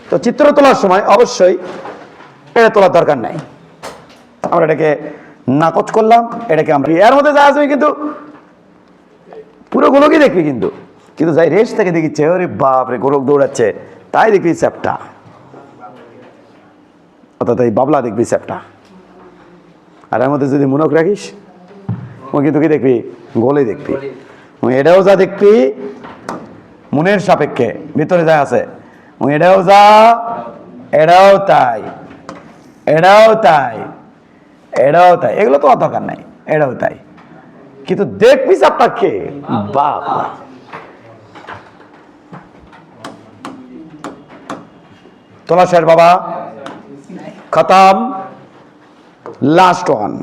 তো চিত্র তোলার সময় অবশ্যই এটা তোলার দরকার নাই। আমরা এটাকে নাকচ করলাম, এটাকে আমরা এর মধ্যে যা আসবে কিন্তু পুরো গোলকই দেখবি, কিন্তু কিন্তু যাই রেস থেকে দেখিচ্ছে, ওরে বাপ রে গোলক দৌড়াচ্ছে, তাই দেখবি চ্যাপটা, অর্থাৎ এই বাবলা দেখবি চ্যাপটা। আর এর মধ্যে যদি মনক রাখিস, ও কিন্তু কি দেখবি? গোলে দেখবি। এটাও যা দেখবি মনের সাপেক্ষে, ভিতরে যা আছে এটাও যা, এটাও তাই, এটাও তাই, এটাও তাই। এগুলো তো দরকার নাই, এটাও তাই, কিন্তু দেখবি চ্যাপটা কে? বাবা। তোলা শেষ বাবা, খতম, লাস্ট ওয়ান।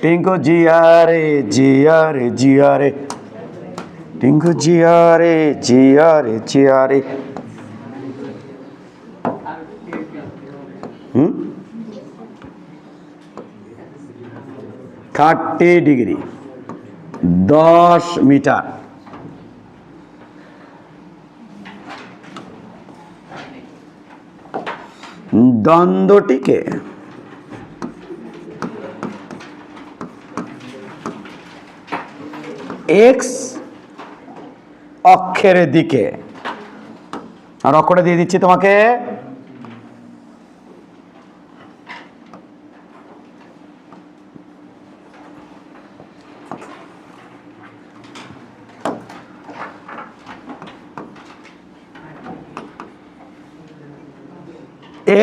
টিঙ্কু জিয়া রে জিয়া রে জিয়া রে, টিঙ্কু জিয়া রে জিয়া রে জিয়া রে। 30 ডিগ্রি, 10 মিটার। দ্বন্দ্বটিকে এক্স অক্ষের দিকে, আর অক্ষরটা দিয়ে দিচ্ছি তোমাকে,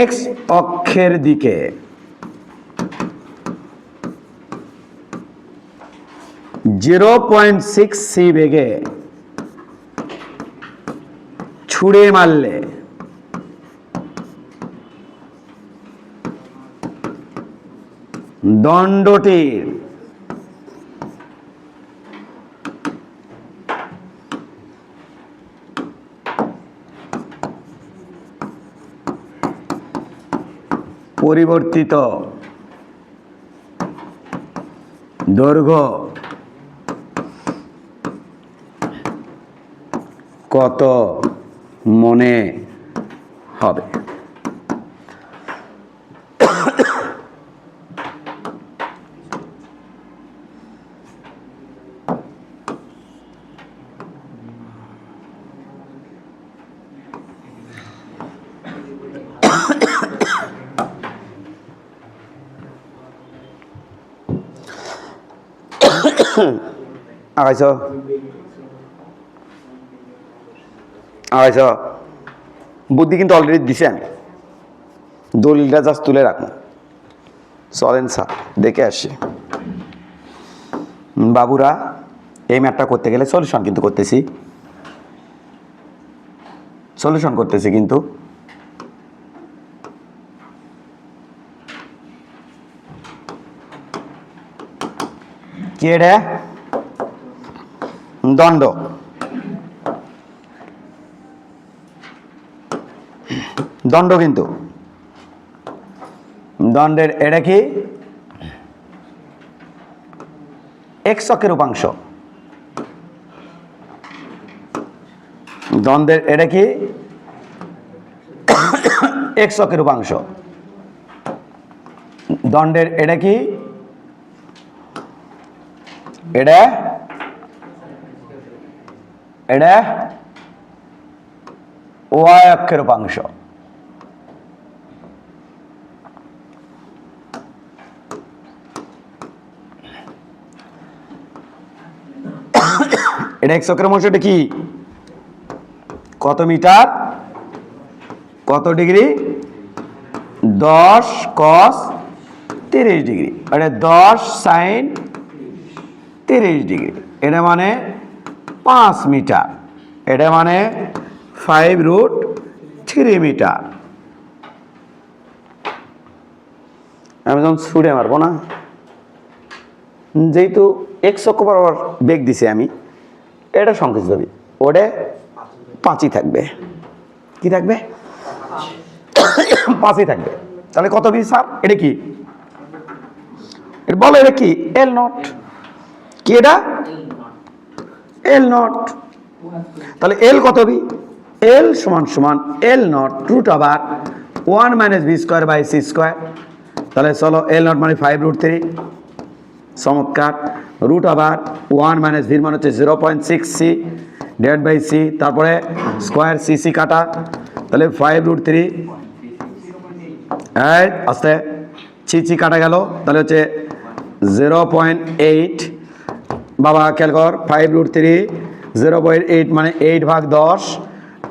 এক্স অক্ষের দিকে 0.6 সি বেগে ছুঁড়ে মারলে দণ্ডটির পরিবর্তিত দৈর্ঘ্য কত মনে হবে? আড়াইশো, আড়াইশো। বুদ্ধি কিন্তু অলরেডি দিছে, আমি দলিলটা জাস্ট তুলে রাখুন। চলেন স্যার দেখে আসি। বাবুরা, এই ম্যাপটা করতে গেলে সলিউশন কিন্তু করতেছি, সলিউশন করতেছি কিন্তু কি এটা? দণ্ড, দণ্ড কিন্তু দণ্ডের এটা কি? এক্স অক্ষের উপাংশ। দ্বন্দ্বের এটা কি? এক্স অক্ষের উপাংশ। দণ্ডের এটা কি? এটা এটা ওয়াই অক্ষের উপাংশ। এটা এক্স অক্ষের উপাংশ। এটা কি? কত মিটার, কত ডিগ্রি? 10 cos 30 degree. এটা 10 sin 30 ডিগ্রি। এটা মানে 5 মিটার। এটা মানে 5√3 মিটার। আমি যখন ছুড়ে মারবো না, যেহেতু এক্স অক্ষ বরাবর বেগ দিছি আমি, এটা সংকুচিত হবে, ওটা 5ই থাকবে। কি থাকবে? 5ই থাকবে। তাহলে কত বি স্যার? এটা কি বলো? এটা কি? এল নট। কি এটা? এল নট। তাহলে এল কত বি? এল সমান সমান এল নট √1 - v²/c²। তাহলে চলো, এল নট মানে 5√3। চমৎকার। √1 - v মানে হচ্ছে 0.6 সি /c, তারপরে স্কোয়ার সি কাটা, তাহলে 5√3। আস্তে সি কাটা গেল, তাহলে হচ্ছে 0.8। বাবা খেয়াল কর, 5√3 0.8 মানে 8/10।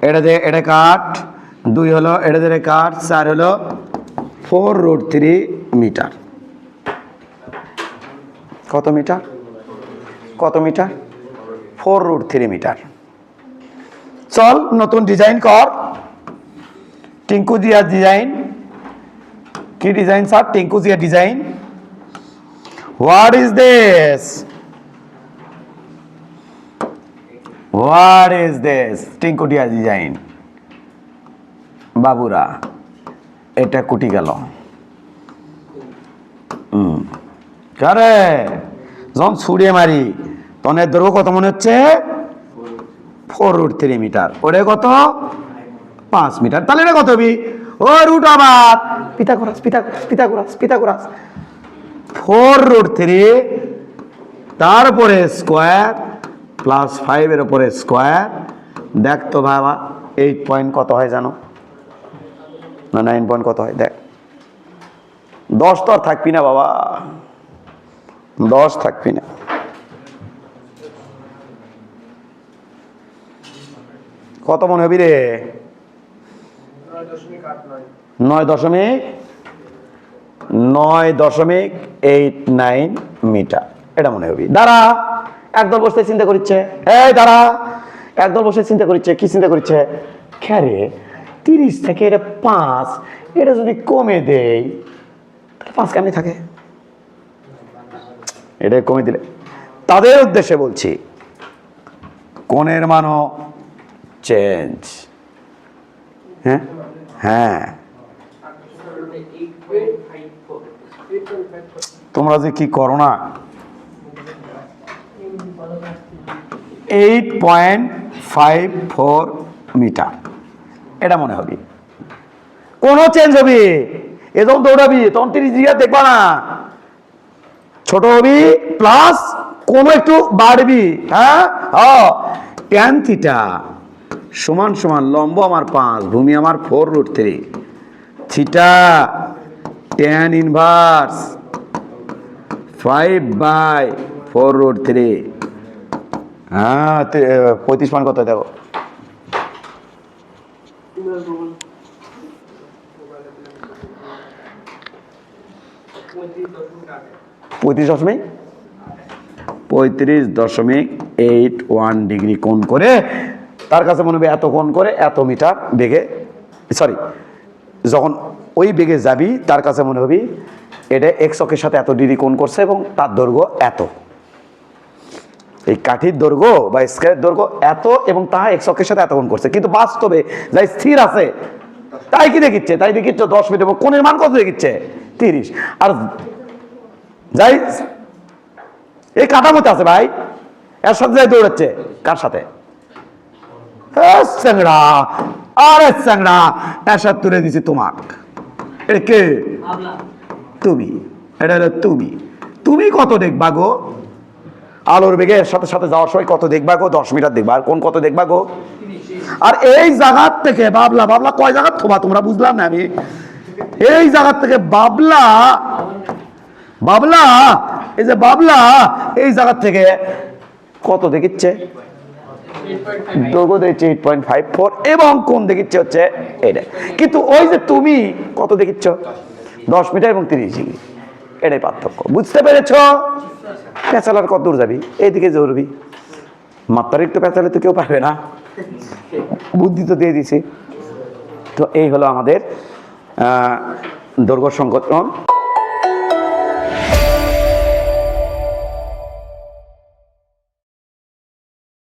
এটা যে এটা কাট, 2 হলো, এটা যে কাট, 4 হলো 4√3 মিটার। কত মিটার? কত মিটার? 4√3 মিটার। চল নতুন ডিজাইন কর, টিঙ্কু জিয়া ডিজাইন। কি design sir? Tinku Zia design. What is this? What is this? Tinku Zia design. বাবুরা এটা কুটি গেল। কারে যখন ছুড়ে মারি তখন এর দৈর্ঘ্য কত মনে হচ্ছে? 4√3 মিটার। ওরে কত? 5 মিটার। তাহলে এটা কত হবে? ও রুট আবার পিথাগোরাস পিথাগোরাস পিথাগোরাস পিথাগোরাস 4√3 তারপরে স্কোয়ার প্লাস 5 এর উপরে স্কোয়ার। দেখ তো বাবা 8 পয়েন্ট কত হয় জানো? না 9 পয়েন্ট কত হয় দেখ। 10 তো আর থাকবি না বাবা, 10 থাকবি না। কত মনে হবি রে? 9.89 মিটার। এটা মনে হবি। দাঁড়া, একদল বসে চিন্তা করছে। এই দাঁড়া, একদল বসে চিন্তা করছে। কি চিন্তা করছে? খেরে 30 থেকে এটা 5, এটা যদি কমে দেই তাহলে 5 কেমনি থাকে? এটা কমে দিলে তাদের উদ্দেশ্যে বলছি, কোণের মানও চেঞ্জ। হ্যাঁ হ্যাঁ, তোমরা যে কি করো না। 8.54 মিটার এটা মনে হবে। কোন চেঞ্জ হবে? এ যখন দৌড়াবি তখন 30 ডিগ্রি দেখবা না, ছোট হবি প্লাস কোন একটু বাড়বি। হ্যাঁ, ট্যান থিটা সমান সমান লম্ব আমার 5, ভূমি আমার 4√3, থিটা ট্যান ইনভার্স 5/4√3। হ্যাঁ 35 মান কত দেখো? 35.81 ডিগ্রি কোণ করে তার কাছে মনে হবে এত কোণ করে এত মিটার বেগে, সরি যখন ওই বেগে যাবি তার কাছে মনে হবে এটা এক্স অক্ষের সাথে এত ডিগ্রি কোণ করছে এবং তার দৈর্ঘ্য এত। এই কাঠির দৈর্ঘ্য বা স্কয়ারের দৈর্ঘ্য এত এবং তা এক্স অক্ষের সাথে এত কোণ করছে। কিন্তু বাস্তবে যাই স্থির আছে তাই কি দেখিচ্ছে? তাই দেখিচ্ছে 10 মিটার। কোণের মান কত দেখিচ্ছে? 30। আর যাই এই কাঠামোতে আছে ভাই, এর সাথে যাই দৌড়াচ্ছে। কার সাথে? চ্যাংড়া। আরে চ্যাংড়া, এর সাথে তুলে দিছি তোমাক। এটা কে? তুমি। এটা তুমি। তুমি কত দেখবা গো? আলোর বেগে এর সাথে সাথে যাওয়ার সময় কত দেখবা গো? 10 মিটার দেখবা। আর কোন কত দেখবা গো? আর এই জায়গার থেকে বাবলা, বাবলা কয় জায়গা থোবা তোমরা বুঝলাম না আমি। এই জায়গার থেকে বাবলা, বাবলা এই যে বাবলা এই জায়গার থেকে কত দেখিচ্ছে? দৈর্ঘ্য দেখছে 8.54 এবং কোণ দেখিচ্ছে হচ্ছে এটা। কিন্তু ওই যে তুমি কত দেখিচ্ছ? 10 মিটার এবং 30 ডিগ্রি। এটাই পার্থক্য। বুঝতে পেরেছ? পেঁচালার কত দূর যাবি? এইদিকে জরুরি। মাত্রারিক্ত পেঁচালে তো কেউ পারবে না, বুদ্ধি তো দিয়ে দিছি। তো এই হলো আমাদের দৈর্ঘ্য সংকোচন।